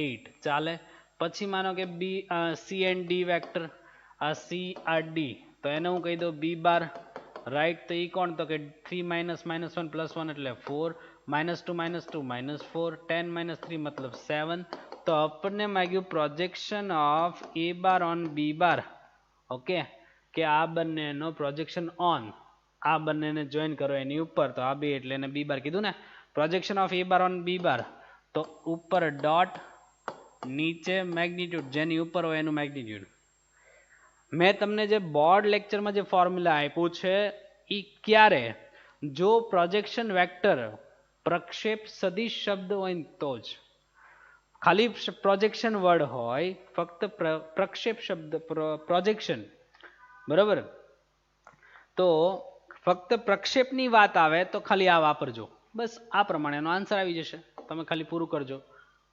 8 ચાલે. પછી માનો કે b c and d vector, આ સી આ ડી, તો એને હું કહી દઉં બી બાર રાઈટ. તો એ કોણ, તો કે 3 માઇનસ માઇનસ 1 પ્લસ 1 એટલે 4, -2 -4, 10 માઇનસ 3 મતલબ 7. તો આપણને માંગ્યું projection of a bar on b bar. Okay, કે આ બંનેનો પ્રોજેક્શન ઓન, આ બંનેને જોઈન કરો એની ઉપર, તો આ બી એટલે એને બી બાર કીધું ને. Projection of a bar on b bar, તો ઉપર ડોટ, નીચે મેગ્નિટ્યુડ, જેની ઉપર હોય એનું મેગ્નિટ્યુડ. મેં તમને જે બોર્ડ લેક્ચરમાં જે ફોર્મ્યુલા આપ્યું છે એ ક્યારે, જો પ્રોજેક્શન વેક્ટર પ્રક્ષેપ સદિશ શબ્દ હોય તો જ. ખાલી પ્રોજેક્શન વર્ડ હોય, ફક્ત પ્રક્ષેપ શબ્દ પ્રોજેક્શન, બરાબર, તો ફક્ત પ્રક્ષેપની વાત આવે તો ખાલી આ વાપરજો, બસ આ પ્રમાણેનો આન્સર આવી જશે. તમે ખાલી પૂરું કરજો,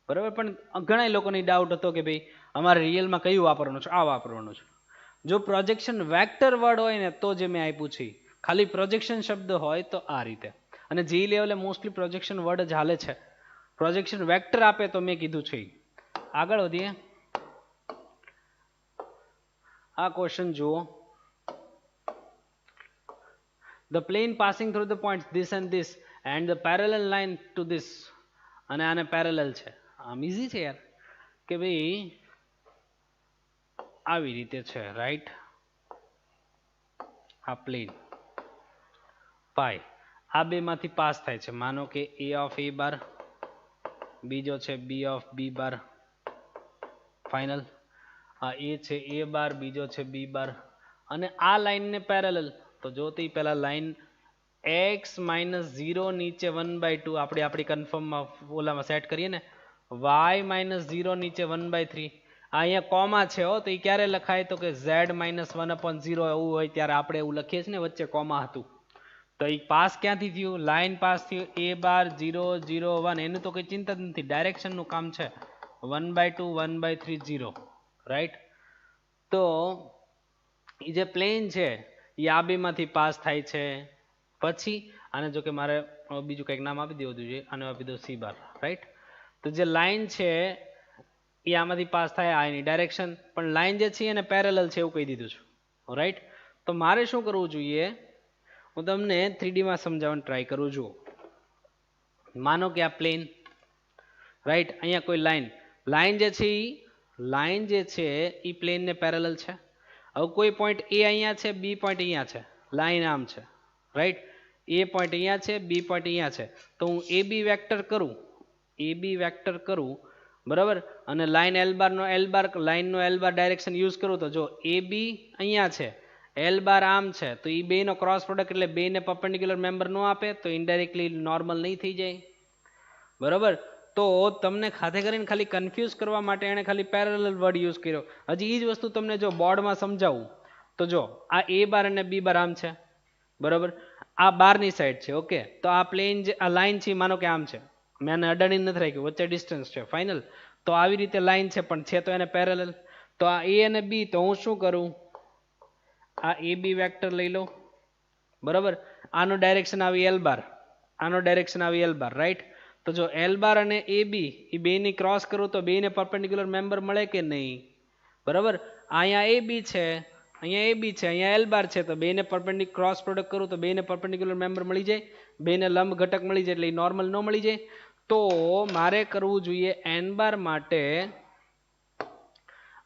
બરાબર. પણ ઘણા લોકોની ડાઉટ હતો કે ભાઈ અમારે રિયલમાં કયું વાપરવાનું છે, આ વાપરવાનું છે. જો પ્રોજેક્શન વેક્ટર વર્ડ હોય ને તો જે મેં આપ્યું છે, ખાલી પ્રોજેક્શન શબ્દ હોય તો આ રીતે. અને જે લેવલે મોસ્ટલી પ્રોજેક્શન વર્ડ જ હાલે છે. પ્રોજેક્શન વેક્ટર આપે તો મેં કીધું છે. આગળ વધીએ. આ ક્વેશ્ચન જુઓ. The plane passing through the points this and this and the parallel line to this, અને આને પેરેલલ છે. આમ ઈઝી છે યાર, કે ભાઈ આવી રીતે છે, રાઈટ. આ પ્લેન પાય આ બે માંથી પાસ થાય છે. માનો કે એ ઓફ એ બાર, બીજો છે બી ઓફ બી બાર, ફાઇનલ. આ એ છે એ બાર, બીજો છે બી બાર, અને આ લાઈનને પેરેલલ. તો જો તે પહેલા લાઈન x - 0 નીચે 1/2 આપણે આપણી કન્ફર્મમાં ઓલામાં સેટ કરીએ ને, y - 0 નીચે 1/3. અહીંયા કોમા છે હો, તો એ ક્યારે લખાય, તો કે z - 1/0 એવું હોય ત્યારે આપણે એવું લખીએ છીએ ને, વચ્ચે કોમા હતું. તો એ પાસ ક્યાંથી થયું, લાઈન પાસ થયું a બાર 0 0 1. એનું તો કંઈ ચિંતા જ નથી, ડાયરેક્શનનું કામ છે. 1/2 1/3 0, રાઈટ. તો એ જે પ્લેન છે એ આ બેમાંથી પાસ થાય છે. પછી આને જો કે મારે બીજું કંઈક નામ આપી દેવું જોઈએ, આને આપી દો સી બાર, રાઈટ. તો જે લાઈન છે એ આમાંથી પાસ થાય, આ એની ડાયરેક્શન. પણ લાઈન જે છે એને પેરેલલ છે એવું કહી દીધું છે, રાઈટ. તો મારે શું કરવું જોઈએ, હું તમને 3D માં સમજાવવાનું ટ્રાય કરું છું. માનો કે આ પ્લેન, રાઈટ. અહીંયા કોઈ લાઈન જે છે એ પ્લેનને પેરેલલ છે. હવે કોઈ પોઈન્ટ એ અહીંયા છે, બી પોઈન્ટ અહીંયા છે, લાઈન આમ છે, રાઈટ. એ પોઈન્ટ અહીંયા છે, બી પોઈન્ટ અહીંયા છે. તો હું એ બી વેક્ટર કરું, બરાબર. અને લાઈન એલ બાર લાઈનનો એલ બાર ડાયરેક્શન યુઝ કરું, તો જો એ બી અહીંયા છે, એલ બાર આમ છે, તો એ બેનો ક્રોસ પ્રોડક્ટ એટલે બેને પરપેન્ડિક્યુલર મેમ્બર ન આપે તો ઇનડાયરેક્ટલી નોર્મલ નહીં થઈ જાય, બરાબર. તો તમને ખાતે કરીને ખાલી કન્ફ્યુઝ કરવા માટે એણે ખાલી પેરેલલ વર્ડ યુઝ કર્યો. હજી એ જ વસ્તુ તમને જો બોર્ડમાં સમજાવું તો જો આ એ બાર અને બી બાર આમ છે, બરાબર. આ બારની સાઈડ છે, ઓકે. તો આ પ્લેન જે આ લાઈન છે માનો કે આમ છે, મેં આને અડાડી નથી રાખ્યું, વચ્ચે ડિસ્ટન્સ છે, ફાઇનલ. તો આવી રીતે લાઈન છે પણ છે તો એને પેરેલલ. તો આ એ અને બી, તો હું શું કરું, આ એ બી વેક્ટર લઈ લો, બરાબર. આનો ડાયરેક્શન આવી એલ બાર, આનો ડાયરેક્શન આવી એલ બાર, રાઈટ. તો જો એલ બાર અને એ બી એ બેની ક્રોસ કરું તો બેને પરપેન્ડિક્યુલર મેમ્બર મળે કે નહીં, બરાબર. અહીંયા એ બી છે, અહીંયા એ બી છે, અહીંયા એલ બાર છે, તો બેને પરપેન્ડિક્યુલર ક્રોસ પ્રોડક્ટ કરું તો બેને પરપેન્ડિક્યુલર મેમ્બર મળી જાય, બેને લંબ ઘટક મળી જાય, એટલે એ નોર્મલ ન મળી જાય. તો મારે કરવું જોઈએ એન બાર માટે,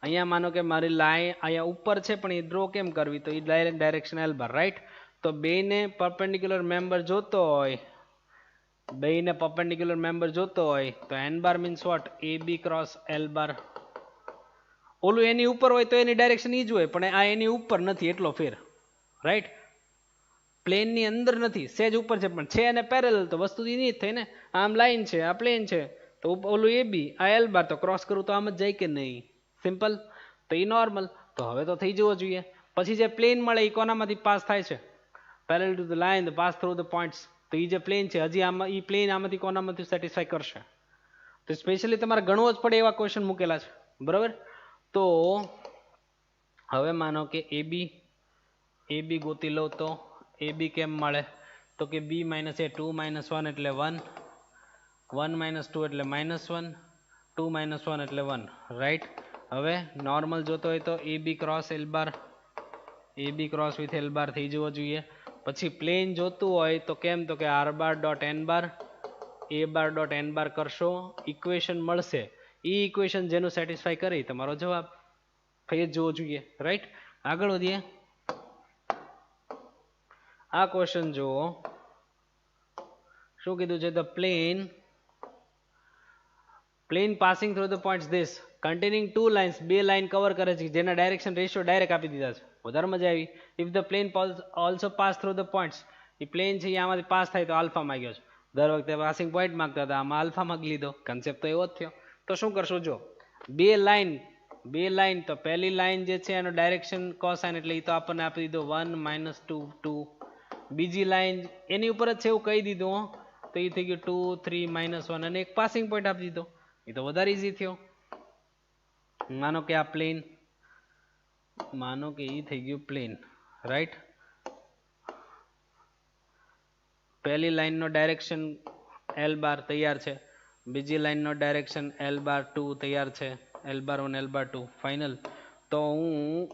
અહીંયા માનો કે મારી લાઈન અહીંયા ઉપર છે પણ એ ડ્રો કેમ કરવી, તો એ ડાયરેક્શન એલ બાર, રાઈટ. તો બેને પરપેન્ડિક્યુલર મેમ્બર જોતો હોય, તો n bar means what, a b cross l bar. ઓલું એની ઉપર હોય તો એની ડાયરેક્શન એ જ હોય, પણ આ એની ઉપર નથી એટલો ફેર, રાઈટ. પ્લેનની અંદર નથી, સેજ ઉપર છે પણ છે અને પેરેલલ, તો વસ્તુ એની જ થઈ ને. આમ લાઈન છે, આ પ્લેન છે, તો ઓલું એ બી, આ એલ બાર, તો ક્રોસ કરું તો આમ જ જાય કે નહીં, સિમ્પલ. તો એ નોર્મલ, તો હવે તો થઈ જવો જોઈએ. પછી જે પ્લેન મળે એ કોનામાંથી પાસ થાય છે, parallel to the line, the pass through the points. તો એ જે પ્લેન છે હજી આમાં એ પ્લેન આમાંથી કોનામાંથી સેટિસ્ફાય કરશે, તો સ્પેશિયલી તમારે ગણવો જ પડે એવા ક્વેશ્ચન મૂકેલા છે, બરાબર. તો હવે માનો કે એ બી ગોતી લો, તો એ બી કેમ મળે, તો કે બી માઇનસ એ 2 - 1 એટલે 1, 1 - 2 એટલે -1, 2 - 1 એટલે 1, રાઈટ. હવે નોર્મલ જોતો હોય તો a b cross l bar, a b cross with l bar થઈ જવો જોઈએ. પછી પ્લેન જોતું હોય તો કેમ, તો કે r bar dot n bar, a bar dot n બાર કરશો, ઇક્વેશન મળશે. એ ઇક્વેશન જેનું સેટિસ્ફાય કરી તમારો જવાબ થઈ જ જવો જોઈએ, રાઈટ. આગળ વધીએ. આ ક્વેશ્ચન જુઓ, શું કીધું છે? The plane passing through the points this containing two lines, બે લાઇન કવર કરે છે જેના ડાયરેક્શન રેશિયો ડાયરેક્ટ આપી દીધા છે. વધારે મજા આવી. If the plane also pass through the points, A plane છે આમાંથી પાસ થાય તો આલ્ફા માંગ્યો છે. દર વખતે પાસિંગ પોઈન્ટ માંગતા હતા, આમાં આલ્ફા માંગી લીધો. કન્સેપ્ટ તો એવો જ થયો. તો શું કરશું? જો બે લાઇન તો પહેલી લાઇન જે છે એનો ડાયરેક્શન કોસાઇન એટલે એ તો આપણને આપી દીધો 1 - 2 2. બીજી લાઇન એની ઉપર જ છે એવું કહી દીધું, તો એ થઈ ગયું 2 3 -1 અને એક પાસિંગ પોઈન્ટ આપી દીધો. એ તો વધારે ઈઝી થયો. માનો કે આ પ્લેન, માનો કે એ થઈ ગયું પ્લેન, રાઈટ. પહેલી લાઇનનો ડાયરેક્શન L બાર તૈયાર છે, બીજી લાઇનનો ડાયરેક્શન L બાર 2 તૈયાર છે, L બાર 1 L બાર 2 ફાઇનલ. તો હું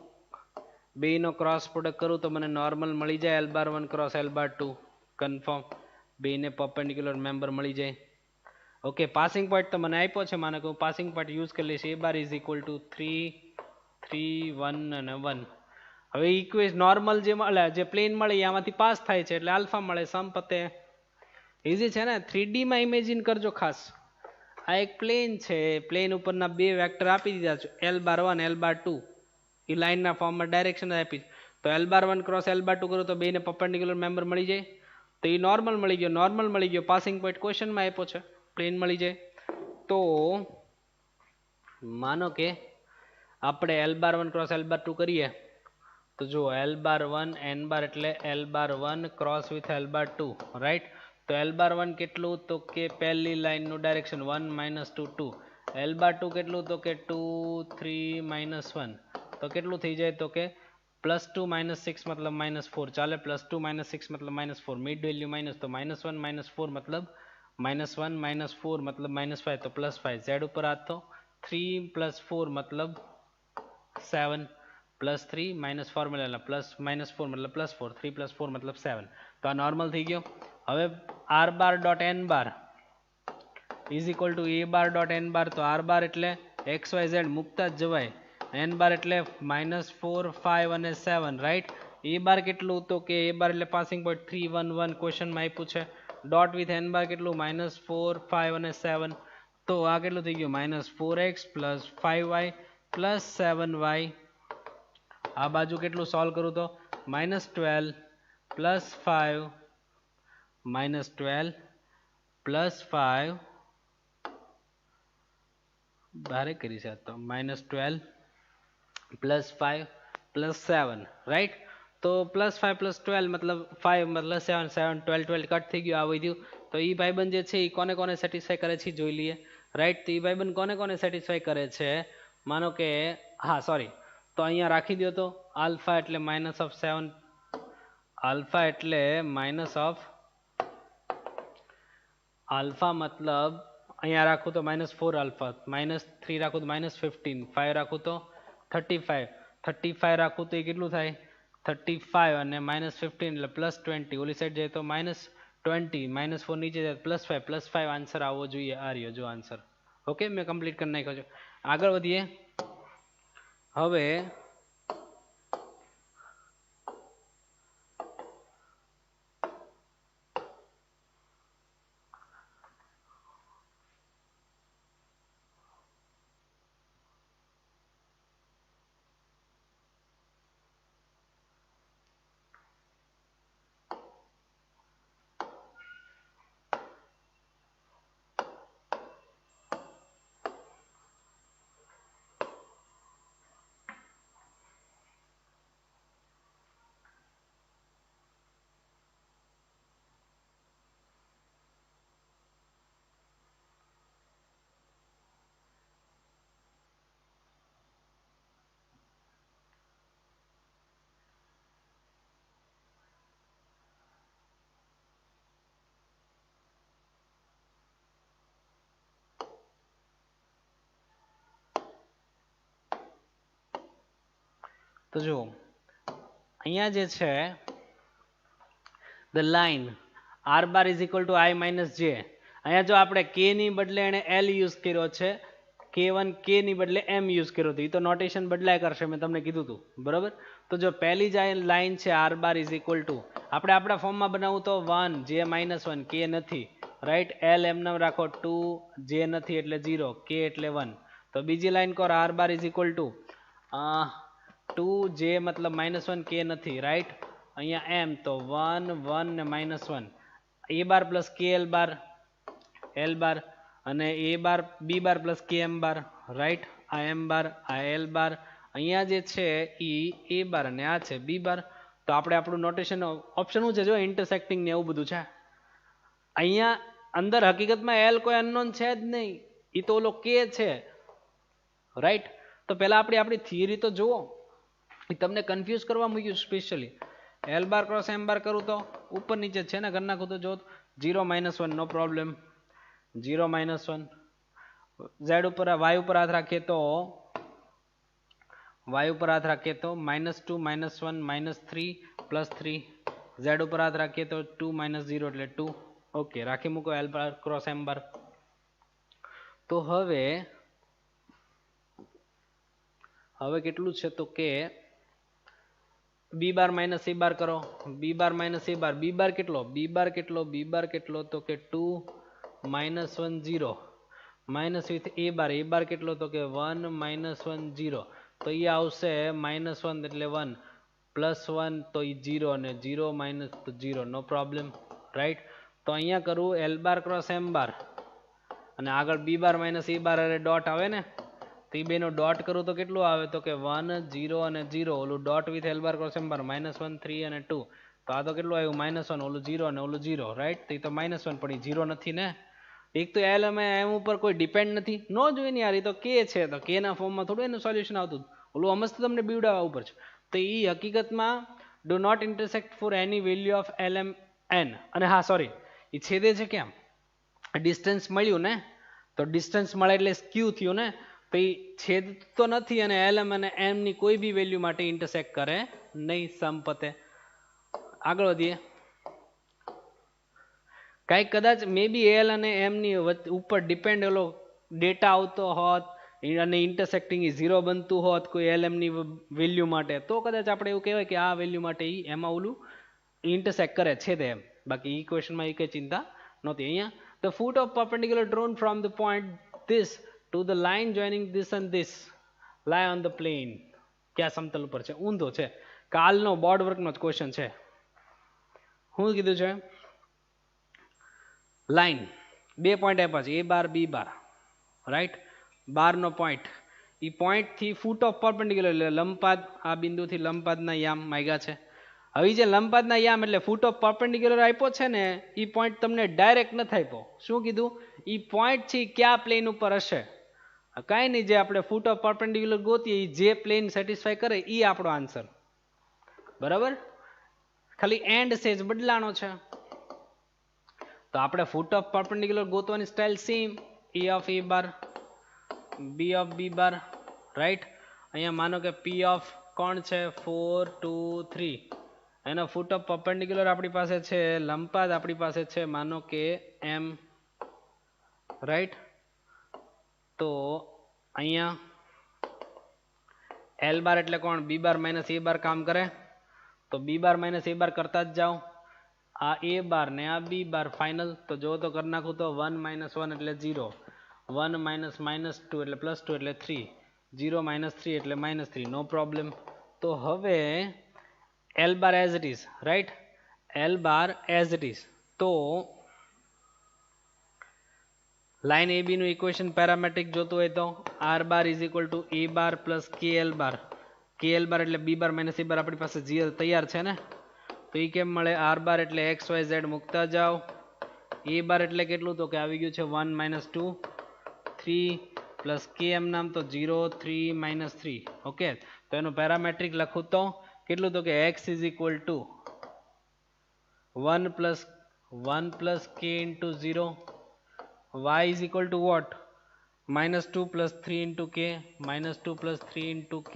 બેનો ક્રોસ પ્રોડક્ટ કરું તો મને નોર્મલ મળી જાય L બાર 1 ક્રોસ L બાર 2 કન્ફર્મ. બેને પરપેન્ડિક્યુલર મેમ્બર મળી જાય. ઓકે, પાસિંગ પોઈન્ટ તો મને આપ્યો છે, માનો કે હું પાસિંગ પોઈન્ટ યુઝ કરી લઈશ. A bar is equal two 3 3 1 અને 1. હવે ઇક્વેશન નોર્મલ જે પ્લેન મળે આમાંથી પાસ થાય છે એટલે આલ્ફા મળે. સમ પતે. ઇઝી છે ને? 3D માં ઇમેજિન કરજો ખાસ. આ એક પ્લેન છે, પ્લેન ઉપરના બે વેક્ટર આપી દીધા છે L બાર 1 L બાર 2. એ લાઇનના ફોર્મમાં ડાયરેક્શન આપી તો L બાર 1 ક્રોસ L બાર 2 કરું તો બેને પરપેન્ડિક્યુલર મેમ્બર મળી જાય. તો એ નોર્મલ મળી ગયો. પાસિંગ પોઈન્ટ ક્વેશ્ચનમાં આપ્યો છે, પ્લેન મળી જાય. તો માનો કે આપણે L બાર 1 ક્રોસ L બાર 2 કરીએ તો જો L બાર 1 N બાર એટલે L bar 1 cross with L bar 2, right. તો L બાર 1 કેટલું? તો કે પહેલી લાઇનનું ડાયરેક્શન 1 - 2 2. L બાર 2 કેટલું? તો કે 2 3 -1. તો કેટલું થઈ જાય? તો કે +2 - 6 મતલબ -4 ચાલે. +2 - 6 મતલબ -4. મિડ વેલ્યુ માઇનસ, તો -1 - 4 મતલબ -1 - 4 મતલબ -5, તો +5. Z ઉપર આ તો 3 + 4 મતલબ 7, +3 - ફોર્મ્યુલા -4 મતલબ +4, 3 + 4 મતલબ 7. તો આ નોર્મલ થઈ ગયો. હવે R bar dot N bar is equal two A bar dot N બાર. તો R બાર એટલે XYZ મૂકતા જ જવાય. N બાર એટલે -4 5 અને 7, રાઈટ. A બાર કેટલું? તો કે A બાર એટલે પાસિંગ પોઈન્ટ 3 1 1 ક્વેશ્ચનમાં આપ્યું છે. ડોટ વિથ N બાર કેટલું? -4 5 અને 7. તો આ કેટલું થઈ ગયું? -4x + 5y + 7y. આ બાજુ કેટલું સોલ્વ કરું તો -12 + 5 -12 + 5 બારે કરી છે તો -12 + 5 + 7, રાઈટ. તો +5 + 12 મતલબ 5 મતલબ 7 7 12 12 કટ થઈ ગયું. આ વધ્યું. તો એ ભાઈબંધ જે છે એ કોને કોને સેટિસ્ફાય કરે છે જોઈ લઈએ, રાઈટ. તો એ ભાઈબંધ કોને કોને સેટિસ્ફાય કરે છે? માનો કે હા સોરી, તો અહીંયા રાખી દો. તો આલ્ફા એટલે -7, આલ્ફા એટલે આલ્ફા મતલબ અહીંયા રાખું તો -4 આલ્ફા, -3 રાખું તો -15, 5 રાખું તો 35, 35 રાખું તો એ કેટલું થાય? 35 અને -15 એટલે +20. ઓલી સાઈડ જાય તો -20, -4 નીચે જાય +5 +5. આન્સર આવવો જોઈએ. આ રહ્યો જો આન્સર. ઓકે, મેં કમ્પ્લીટ કરી નાખ્યો છે. આગળ વધીએ. હવે તો જુઓ અહીંયા જે છે the line R bar is equal two I - J. અહીંયા જો આપણે K ની બદલે એને L યુઝ કર્યો છે. K1 K ની બદલે M યુઝ કર્યો હતો. એ તો નોટેશન બદલાય કરશે, મેં તમને કીધું હતું બરાબર. તો જો પહેલી જ લાઈન છે R bar is equal two, આપણે આપણા ફોર્મમાં બનાવવું તો 1 J -1 K નથી રાઈટ. L એમ નામ રાખો 2 J નથી એટલે 0 K એટલે 1. તો બીજી લાઈન કરો R bar is equal two 2 J મતલબ -1 K નથી રાઈટ. અહીંયા M તો 1 1 ને -1 A bar plus K L bar L બાર અને A bar B bar plus K M bar write. આ M બાર આ L બાર અહીંયા જે છે એ A બાર અને આ છે B બાર. તો આપણે આપણું નોટેશન ઓપ્શન શું છે જો ઇન્ટરસેક્ટિંગ ને એવું બધું છે. અહીંયા અંદર હકીકતમાં L કોઈ અનનોન છે જ નહીં, એ તો ઓલો K છે રાઈટ. તો પહેલા આપણી થિયરી તો જુઓ, એ તમને કન્ફ્યુઝ કરવા મૂક્યું સ્પેશિયલી. L બાર ક્રોસ M બાર કરું તો ઉપર નીચે છે ને કરી નાખું તો જો 0 -1 નો પ્રોબ્લેમ 0 -1. Z ઉપર Y ઉપર હાથ રાખીએ તો -2 -1 -3 +3. Z ઉપર હાથ રાખીએ તો 2 -0 એટલે 2. ઓકે રાખી મૂકો L બાર ક્રોસ M બાર. તો હવે કેટલું છે તો કે B બાર માઇનસ A બાર કરો. B bar minus A bar, B બાર કેટલો તો કે 2 -1 0 માઇનસ વિથ A બાર કેટલો તો કે 1 -1 0. તો એ આવશે -1 એટલે 1 +1 તો એ 0 અને 0 માઇનસ તો 0 નો પ્રોબ્લેમ રાઈટ. તો અહીંયા કરું L બાર ક્રોસ M બાર અને આગળ B બાર માઇનસ A બાર અરે ડોટ આવે ને, તો એ બેનો ડોટ કરું તો કેટલું આવે તો કે 1 0 અને 0. ઓલું dot with L bar cross M બાર -1 3 અને 2. તો આ તો કેટલું આવ્યું -1, ઓલું 0 અને ઓલું 0 રાઈટ. તો એ તો -1 પણ એ 0 નથી ને. એક તો L અને M ઉપર કોઈ ડિપેન્ડ નથી, નો જોઈએ ને યાર. એ તો K છે તો K ના ફોર્મમાં થોડું એનું સોલ્યુશન આવતું. ઓલું અમસ્ત તમને બીવડાવવા ઉપર છે. તો એ હકીકતમાં do not intersect for any value of L M N. અને હા સોરી, એ છેદે છે કેમ? ડિસ્ટન્સ મળ્યું ને, તો ડિસ્ટન્સ મળે એટલે સ્ક્યુ થયું ને. તો એ છેદ તો નથી અને L M અને M ની કોઈ બી વેલ્યુ માટે ઇન્ટરસેક્ટ કરે નહીં. સંપતે આગળ વધીએ. કાંઈક કદાચ મે બી L અને M ની ઉપર ડિપેન્ડ ઓલો ડેટા આવતો હોત અને ઇન્ટરસેક્ટિંગ 0 બનતું હોત કોઈ L M ની વેલ્યુ માટે, તો કદાચ આપણે એવું કહેવાય કે આ વેલ્યુ માટે એમાં ઓલું ઇન્ટરસેક્ટ કરે છે તે એમ. બાકી ઈ ક્વેશ્ચનમાં એ કઈ ચિંતા નહોતી. અહીંયા the foot of perpendicular drawn from the point this to the line joining this and this lie on the plane. ક્યાં સમતલ ઉપર છે? ઊંધો છે. કાલનો બોર્ડ વર્કનો જ ક્વેશ્ચન છે. શું કીધું છે? લાઈન બે પોઈન્ટ આપ્યા છે A bar B bar right. બારનો પોઈન્ટ, એ પોઈન્ટથી ફૂટ ઓફ પરપેન્ડિક્યુલર એટલે લંબપાદ, આ બિંદુથી લંબપાદના યામ માગ્યા છે. હવે જે લંબપાદના યામ એટલે ફૂટ ઓફ પરપેન્ડિક્યુલર આપ્યો છે ને, એ પોઈન્ટ તમને ડાયરેક્ટ નથી આપ્યો. શું કીધું? એ પોઈન્ટ છે કયા પ્લેન ઉપર હશે? કાંઈ નહીં, જે આપણે ફૂટ ઓફ પરપેન્ડિક્યુલર ગોતીએ એ જે પ્લેન સેટિસ્ફાય કરે એ આપણો આન્સર બરાબર. ખાલી એન્ડ સેજ બદલાનો છે. તો આપણે ફૂટ ઓફ પરપેન્ડિક્યુલર ગોતવાની style same, A of A bar B of B bar right. અહીંયા માનો કે P ઓફ કોણ છે 4 2 3, એનો ફૂટ ઓફ પરપેન્ડિક્યુલર આપણી પાસે છે લંબપાદ, આપણી પાસે છે માનો કે M રાઈટ. તો અહીંયા L બાર એટલે કોણ? B બાર માઇનસ A બાર કામ કરે. તો B બાર માઇનસ A બાર કરતા જ જાઓ. આ A બાર ને આ B બાર ફાઇનલ. તો જો તો કરી નાખું તો 1 -1 એટલે 0, 1 -2 એટલે +2 એટલે 3, 0 -3 એટલે -3 નો પ્રોબ્લેમ. તો હવે L bar as it is right. L bar as it is. તો લાઈન AB નું ઇક્વેશન પેરામેટ્રિક જોતું હોય તો R bar is equal two A bar plus KL bar. KL બાર એટલે B બાર માઇનસ A બાર આપણી પાસે GL તૈયાર છે ને. તો એ કેમ મળે? R બાર એટલે XYZ મૂકતા જાઓ. A બાર એટલે કેટલું? તો કે આવી ગયું છે 1 -2 3 પ્લસ KM નામ તો 0 3 -3. ઓકે, તો એનું પેરામેટ્રિક લખું તો કેટલું? તો કે X is equal two 1 plus K into 0, y is equal to what? -2 plus 3 into k, -2 plus 3 into k,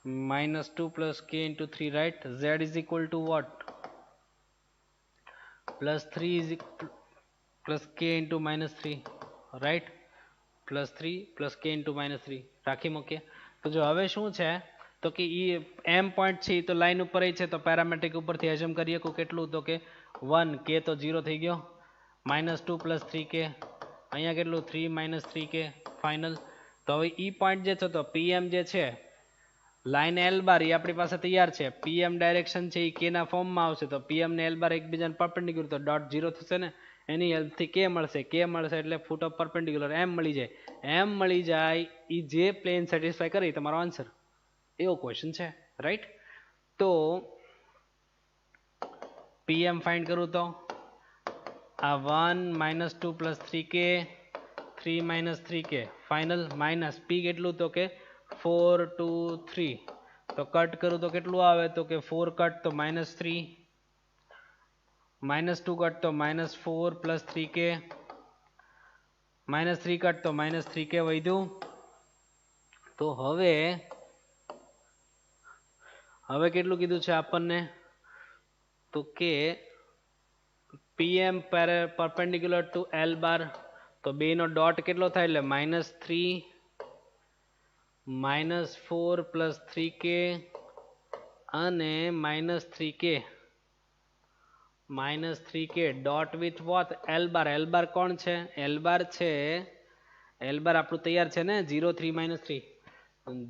-2 plus k into 3, right? Z is equal to what? Plus 3 is plus k into -3, right? +3 plus k into -3 રાખી મૂકીએ. તો જો હવે શું છે તો કે એ એમ point છે તો લાઈન ઉપર છે તો પેરામેટ્રિક ઉપરથી એઝ્યુમ કરીએ કે કેટલું તો કે 1 k તો 0 થઈ ગયો -2 પ્લસ 3k અહીંયા કેટલું 3 - 3k ફાઇનલ. તો હવે ઈ પોઈન્ટ જે છે તો પીએમ જે છે લાઈન એલ બાર એ આપણી પાસે તૈયાર છે. પીએમ ડાયરેક્શન છે એ કે ના ફોર્મમાં આવશે તો પીએમ ને એલ બાર એકબીજાને પરપેન્ડિક્યુલર તો ડોટ 0 થશે ને એની હેલ્પથી કે મળશે એટલે ફૂટ ઓફ પરપેન્ડિક્યુલર એમ મળી જાય. એમ મળી જાય એ જે પ્લેન સેટિસ્ફાય કરે તમારો આન્સર એવો ક્વેશ્ચન છે રાઈટ. તો પીએમ ફાઇન્ડ કરું તો આ 1 - 2 plus 3k 3 - 3k final minus પી કેટલું તો કે 4 2 3 તો કટ કરું તો કેટલું આવે તો કે 4 કટ તો -3 -2 કટ તો -4 પ્લસ 3k -3 કટ તો -3k વધ્યું. તો હવે કેટલું કીધું છે આપણને તો કે પીએમ પરપેન્ડિક્યુલર ટુ એલ બાર તો બે નો ડોટ કેટલો થાય એટલે -3 -4 પ્લસ 3k અને -3k dot with what l bar કોણ છે એલ બાર છે એલ બાર આપણું તૈયાર છે ને 0 3 -3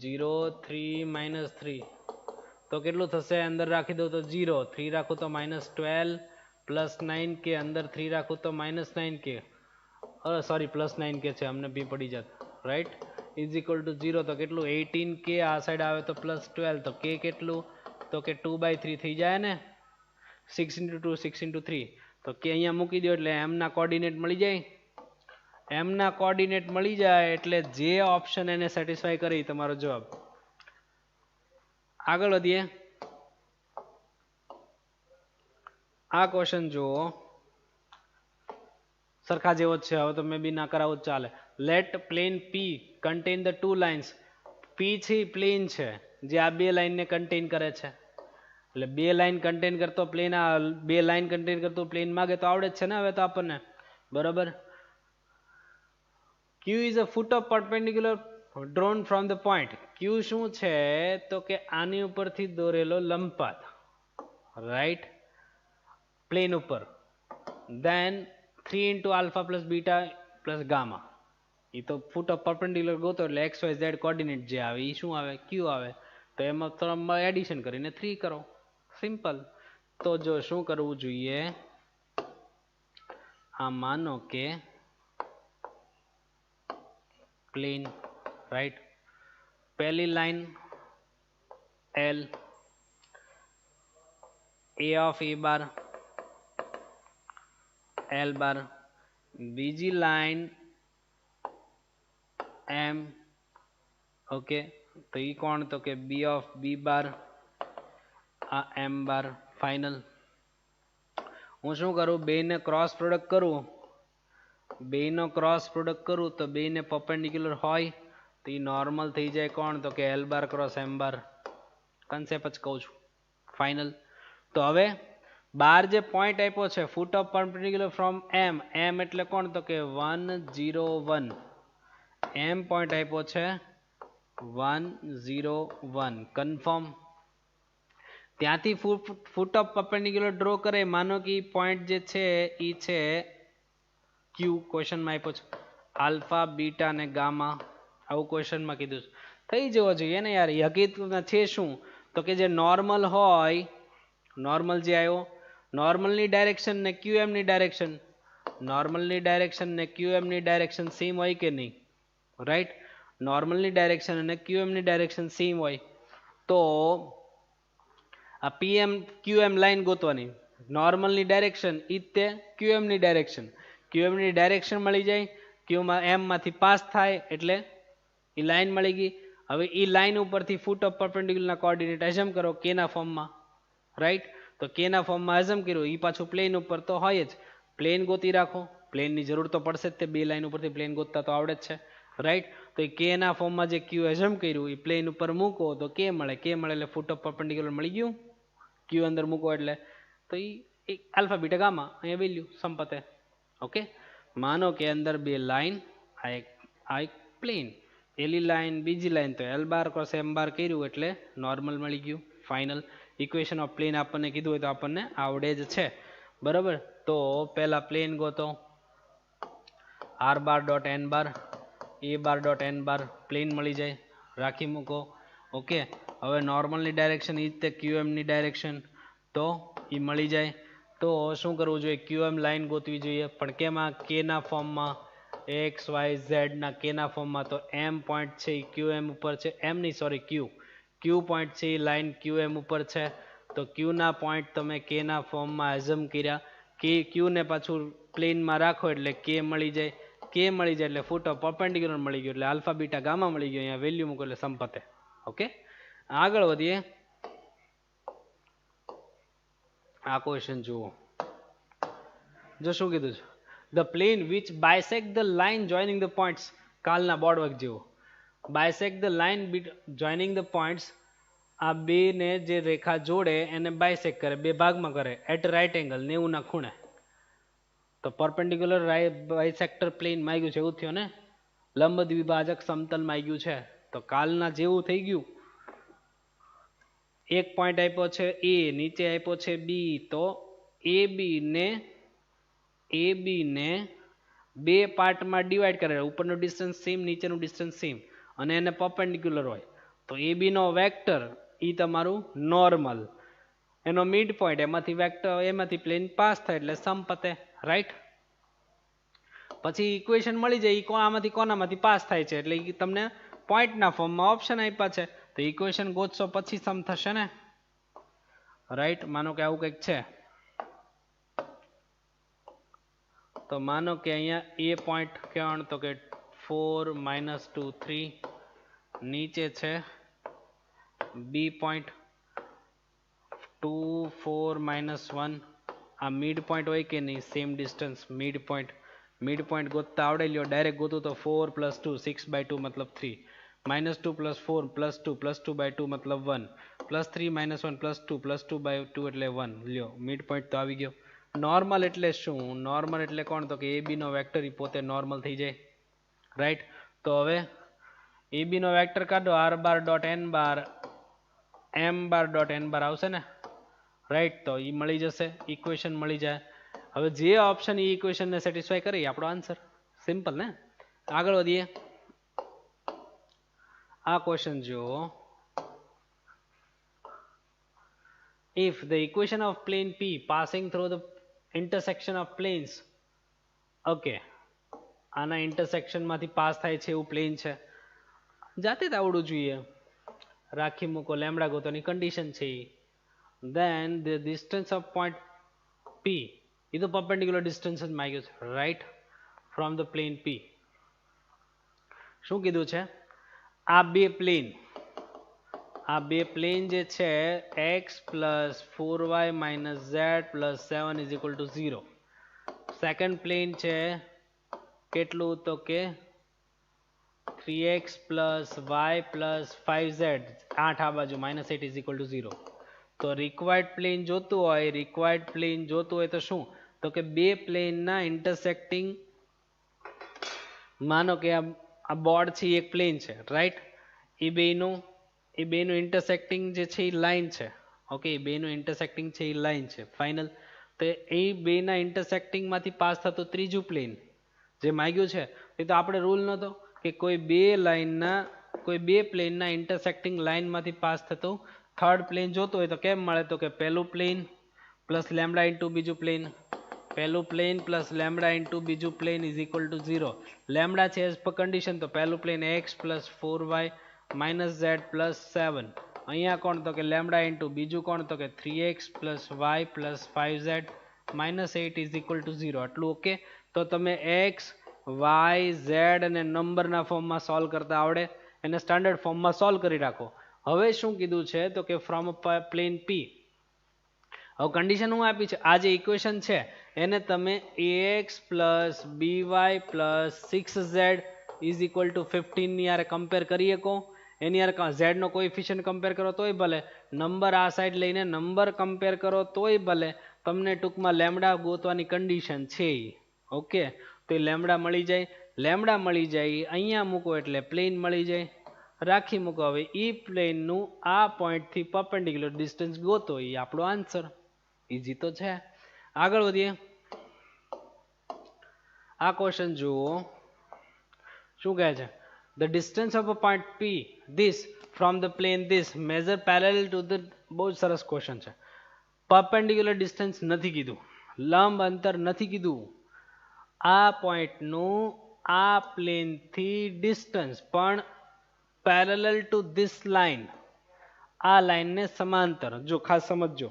0 3 -3 તો કેટલું થશે અંદર રાખી દઉં તો 0 3 રાખું તો -12 પ્લસ 9k અંદર 3 રાખું તો -9k સોરી પ્લસ 9k છે અમને બી પડી જાત રાઈટ ઇઝ ઇક્વલ ટુ 0 તો કેટલું 18k આ સાઈડ આવે તો +12 તો k કેટલું તો કે 2/3 થઈ જાય ને 6 × 2 6 × 3 તો કે અહીંયા મૂકી દો એટલે m ના કોઓર્ડિનેટ મળી જાય. m ના કોઓર્ડિનેટ મળી જાય એટલે જે ઓપ્શન એને સેટિસ્ફાય કરે તમારો જવાબ. આગળ વધીએ. આ ક્વેશ્ચન જુઓ સરખા જેવો જ છે હવે તો મે બી ના કરાવું ચાલે. Let plane p contain the two lines p છે પ્લેન છે જે આ બે લાઈનને કન્ટેન કરે છે એટલે બે લાઈન કન્ટેન કરતો પ્લેન આ બે લાઈન કન્ટેન કરતો પ્લેન માગે તો આવડે જ છે ને હવે તો આપણને બરોબર. Q is a foot of perpendicular drawn from the point. Q શું છે તો કે આની ઉપરથી દોરેલો લંબપાત રાઈટ પ્લેન ઉપર then 3 into alpha plus beta plus gamma એ તો ફૂટ ઓફ પરપેન્ડિક્યુલર ગોતો એટલે XYZ કોઓર્ડિનેટ જે આવે એ શું આવે Q આવે તો એમાં ત્રણમાં એડિશન કરીને 3 કરો સિમ્પલ. તો જો શું કરવું જોઈએ આ માનો કે પ્લેન રાઈટ પહેલી line L A of A bar L બાર બીજી લાઈન M ઓકે તો ઈ કોણ તો કે B of B બાર આ M બાર ફાઇનલ. હું શું કરું બેને ક્રોસ પ્રોડક્ટ કરું બેનો ક્રોસ પ્રોડક્ટ કરું તો બેને પરપેન્ડિક્યુલર હોય તો એ નોર્મલ થઈ જાય કોણ તો કે L બાર ક્રોસ M બાર કન્સેપ્ટ જ કહું છું ફાઇનલ. તો હવે બાર જે પોઈન્ટ આપ્યો છે ફૂટ ઓફ પરપેન્ડિક્યુલર ફ્રોમ M એટલે કોણ તો કે 1 0 1 M પોઈન્ટ આપ્યો છે 1 0 1 કન્ફર્મ. ત્યાંથી ફૂટ ઓફ પરપેન્ડિક્યુલર ડ્રો કરે માનો કે પોઈન્ટ જે છે એ છે Q ક્વેશ્ચનમાં આપ્યો છે આલ્ફા બીટા અને ગામા આવું ક્વેશ્ચનમાં કીધું છે થઈ જવો જોઈએ ને યાર. હકીકતમાં છે શું તો કે જે નોર્મલ હોય નોર્મલ જે આવ્યો નોર્મલની ડાયરેક્શન ને QM ની ડાયરેક્શન નોર્મલની ડાયરેક્શન ને QM ની ડાયરેક્શન સેમ હોય કે નહીં રાઈટ નોર્મલની ડાયરેક્શન અને QM ની ડાયરેક્શન સેમ હોય તો આ PM QM લાઈન ગોતવાની નોર્મલની ડાયરેક્શન ઈ તે QM ની ડાયરેક્શન QM ની ડાયરેક્શન મળી જાય Qમાં M માંથી પાસ થાય એટલે એ લાઈન મળી ગઈ. હવે એ લાઈન ઉપરથી ફૂટ ઓફ પરપેન્ડિક્યુલરના કોઓર્ડિનેટ એઝમ કરો કે ના ફોર્મમાં રાઈટ તો કે ના ફોર્મમાં એઝમ કર્યું એ પાછું પ્લેન ઉપર તો હોય જ પ્લેન ગોતી રાખો પ્લેનની જરૂર તો પડશે જ તે બે લાઈન ઉપરથી પ્લેન ગોતતા તો આવડે જ છે રાઈટ. તો એ કે ના ફોર્મમાં જે Q એઝમ કર્યું એ પ્લેન ઉપર મૂકો તો કે મળે એટલે ફૂટ ઓફ પરપેન્ડિક્યુલર મળી ગયું Q અંદર મૂકો એટલે તો એ આલ્ફા બીટા ગામા અહીંયા વેલ્યુ સંપતે ઓકે. માનો કે અંદર બે લાઈન આ એક આ એક પ્લેન, એલી લાઈન બીજી લાઈન, તો એલ બાર ક્રોસ એમ બાર કર્યું એટલે નોર્મલ મળી ગયું. ફાઇનલ ઇક્વેશન ઓફ પ્લેન આપણને કીધું હોય તો આપણને આવડે જ છે, બરાબર. તો પહેલા પ્લેન ગોતો, R bar dot n bar, a bar dot n bar plane મળી જાય, રાખી મૂકો. ઓકે, હવે નોર્મલની ડાયરેક્શન એ જ તે ક્યુએમની ડાયરેક્શન, તો એ મળી જાય. તો શું કરવું જોઈએ? ક્યુએમ લાઈન ગોતવી જોઈએ, પણ કેમાં? કેના ફોર્મમાં, એક્સ વાય ઝેડના કેના ફોર્મમાં. તો એમ પોઈન્ટ છે એ ક્યુએમ ઉપર છે, એમ નહીં સોરી ક્યુ પોઈન્ટ છે એ લાઈન ક્યુએમ ઉપર છે. તો ક્યુના પોઈન્ટ તમે કેના ફોર્મમાં એઝમ કર્યા, કે ક્યુને પાછું પ્લેનમાં રાખો એટલે કે મળી જાય, કે મળી જાય એટલે ફૂટ ઓફ પરપેન્ડિક્યુલર મળી ગયું, એટલે આલ્ફા બીટા ગામા મળી ગયું. અહીંયા વેલ્યુ મૂકો એટલે સંપતે. ઓકે, આગળ વધીએ. આ ક્વેશ્ચન જુઓ, જો શું કીધું છે, the plane which bisect the line joining the points, કાલના બોર્ડ વર્ક જેવો, bisect the line joining the points, આ બે ને જે રેખા જોડે એને બાયસેક્ટ કરે, બે ભાગમાં કરે, એટ રાઇટ એંગલ 90 ના ખૂણે. તો પરપેન્ડિક્યુલર બાયસેક્ટર પ્લેન માંગ્યું છે, એવું થયું ને. લંબ દ્વિભાજક સમતલ માંગ્યું છે, તો કાલના જેવું થઈ ગયું. એક પોઈન્ટ આપ્યો છે એ, નીચે આપ્યો છે બી, તો એ બી ને બે પાર્ટમાં ડિવાઈડ કરે, ઉપરનું ડિસ્ટન્સ સેમ, નીચેનું ડિસ્ટન્સ સેમ, અને એને પરપેન્ડિક્યુલર હોય. તો એ બી નો વેક્ટર એ તમારું નોર્મલ, એનો મિડ પોઈન્ટ, એમાંથી વેક્ટર, એમાંથી પ્લેન પાસ થાય એટલે સંપતે, રાઈટ. પછી ઇક્વેશન મળી જાય, આમાંથી કોનામાંથી પાસ થાય છે, એટલે તમને પોઈન્ટના ફોર્મમાં ઓપ્શન આપ્યા છે, તો ઇક્વેશન ગોતશો પછી સમ થશે ને, રાઈટ. માનો કે આવું કંઈક છે, તો માનો કે અહીંયા એ પોઈન્ટ કેવાનું, તો કે 4 -2 3, નીચે છે બી પોઈન્ટ 2 4 -1, આ મિડ પોઈન્ટ હોય કે નહીં, સેમ ડિસ્ટન્સ મિડ પોઈન્ટ ગોતતા આવડે લ્યો, ડાયરેક્ટ ગોતું તો 4 + 2 6/2 મતલબ 3, -2 + 4 + 2 + 2/2 મતલબ 1, +3 - 1 +2 + 2/2 એટલે 1. લ્યો મિડ પોઈન્ટ તો આવી ગયો. નોર્મલ એટલે શું? નોર્મલ એટલે કોણ? તો કે એ બી નો વેક્ટર એ પોતે નોર્મલ થઈ જાય, રાઈટ. તો હવે એ બી નો વેક્ટર કાઢો, આર બાર ડોટ એન બાર એમ બાર ડોટ એન બાર આવશે ને, રાઈટ. તો એ મળી જશે, ઇક્વેશન મળી જાય. હવે જે ઓપ્શન એ ઇક્વેશનને સેટિસ્ફાય કરે એ આપણો આન્સર, સિમ્પલ ને. આગળ વધીએ. આ ક્વેશ્ચન જો, if the equation of plane P passing through the intersection of planes, okay, આના ઇન્ટરસેક્શન માંથી પાસ થાય છે એવું પ્લેન છે, જાતે જ આવડવું જોઈએ, રાખી મૂકો, લેમડા ગોતોની કન્ડિશન છે. then the distance of point P, એ તો perpendicular distance જ માંગ્યું છે, right, from the plane P. શું કીધું છે? આ બે પ્લેન જે છે x + 4y - z + 7 = 0. Second plane છે કેટલું? તો કે 3x + y + 5z, 8 આ બાજુ -8 = 0. તો રિક્વાયર્ડ પ્લેન જોતું હોય તો શું? તો કે બે પ્લેનના ઇન્ટરસેક્ટિંગ, માનો કે આ બોર્ડ છે એક પ્લેન છે, રાઈટ. એ બેનું ઇન્ટરસેક્ટિંગ જે છે એ લાઈન છે, ઓકે, એ બેનું ઇન્ટરસેક્ટિંગ છે એ લાઈન છે, ફાઇનલ. તો એ બેના ઇન્ટરસેક્ટિંગમાંથી પાસ થતું ત્રીજું પ્લેન જે માંગ્યું છે, એ તો આપણે રૂલ નહોતો કે કોઈ બે પ્લેનના ઇન્ટરસેક્ટિંગ લાઈનમાંથી પાસ થતું થર્ડ પ્લેન જોતું હોય તો કેમ મળે? તો કે પહેલું પ્લેન પ્લસ લેમડા ઇન્ટુ બીજું પ્લેન, પહેલું પ્લેન પ્લસ લેમડા ઇન્ટુ બીજું પ્લેન = 0. લેમડા છે એઝ પર કન્ડિશન, તો પહેલું પ્લેન x + 4y - z + 7. અહીંયા કોણ? તો કે લેમડા ઇન્ટુ બીજું કોણ? તો કે 3x + y + 5z - 8 = 0. આટલું ઓકે. તો તમે x y z અને નંબરના ફોર્મમાં સોલ્વ કરતા આવડે, એને સ્ટાન્ડર્ડ ફોર્મમાં સોલ્વ કરી રાખો. હવે શું કીધું છે? તો કે ફ્રોમ પ્લેન P, હવે કન્ડિશન હું આપી છે, આ જે ઇક્વેશન છે એને તમે ax + by + 6z = 15 ની યારે કમ્પેર કરી શકો. એની યારે z નો કોએફિશિયન્ટ કમ્પેર કરો તોય ભલે, નંબર આ સાઈડ લઈને નંબર કમ્પેર કરો તોય ભલે, તમને ટૂંકમાં લેમડા ગોતવાની કન્ડિશન છે. ઓકે, તો એ લેમડા મળી જાય. લેમડા મળી જાય, અહીંયા મૂકો એટલે પ્લેન મળી જાય, રાખી મૂકો. હવે ઈ પ્લેનનું આ પોઈન્ટથી પરપેન્ડિક્યુલર ડિસ્ટન્સ ગોતો, એ આપણો આન્સર. ઇઝી તો છે. આગળ વધીએ. આ ક્વેશ્ચન જુઓ શું કહે છે. The distance of a point P this from the plane this measure parallel to the. બહુ સરસ ક્વેશ્ચન છે. પરપેન્ડિક્યુલર ડિસ્ટન્સ નથી કીધું, લંબ અંતર નથી કીધું, આ પોઈન્ટનું આ પ્લેનથી ડિસ્ટન્સ પણ પેરેલલ ટુ ધીસ લાઇન, આ લાઇનને સમાંતર. જો ખાસ સમજજો,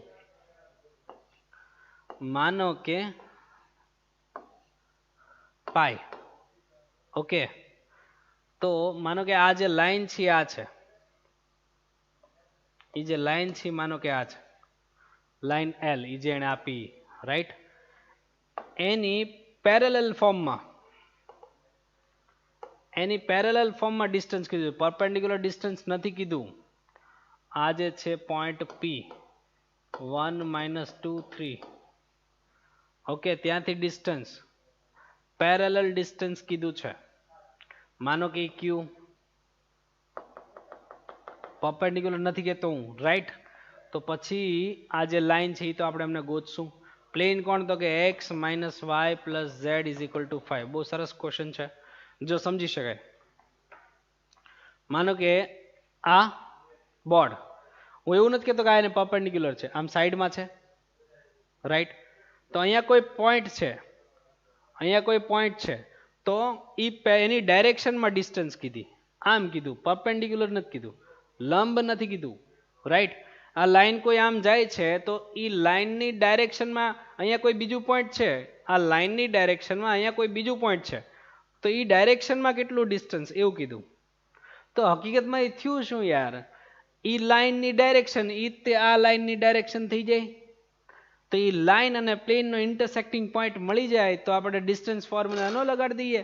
માનો કે પાઈ, ઓકે, તો માનો કે આ જે લાઈન છે આ છે, એ જે લાઈન છે માનો કે આ છે લાઈન એલ, એ જે એને આપી, રાઈટ, એની પેરેલલ ફોર્મમાં ડિસ્ટન્સ કીધું, પરપેન્ડિક્યુલર ડિસ્ટન્સ નથી કીધું. આ જે છે પોઈન્ટ પી 1 -2 3, ઓકે, ત્યાંથી ડિસ્ટન્સ પેરેલલ ડિસ્ટન્સ કીધું છે. માનો કે ક્યુ પરપેન્ડિક્યુલર નથી કહેતો હું, રાઈટ. તો પછી આ જે લાઈન છે એ તો આપણે એમને ગોતશું. પ્લેન કોણ? તો કે x - y + z = 5. બહુ સરસ ક્વેશ્ચન છે, જો સમજી શકાય. માનો કે આ બોર્ડ, હું એવું નથી કહેતો કે આ એને પરપેન્ડિક્યુલર છે, આમ સાઈડમાં છે, રાઈટ. તો અહીંયા કોઈ પોઈન્ટ છે, તો એની ડાયરેક્શનમાં ડિસ્ટન્સ કીધી, આમ કીધું, પરપેન્ડિક્યુલર નથી કીધું, લંબ નથી કીધું, રાઈટ. આ લાઈન કોઈ આમ જાય છે તો એ લાઈનની ડાયરેક્શનમાં અહીંયા કોઈ બીજું પોઈન્ટ છે, આ લાઈનની ડાયરેક્શનમાં અહીંયા કોઈ બીજું પોઈન્ટ છે, તો એ ડાયરેક્શનમાં કેટલું ડિસ્ટન્સ એવું કીધું. તો હકીકતમાં એ થયું શું યાર, એ લાઈનની ડાયરેક્શન આ લાઈનની ડાયરેક્શન થઈ જાય, તો એ લાઈન અને પ્લેનનો ઇન્ટરસેક્ટિંગ પોઈન્ટ મળી જાય તો આપણે ડિસ્ટન્સ ફોર્મ્યુલા ન લગાડી દઈએ.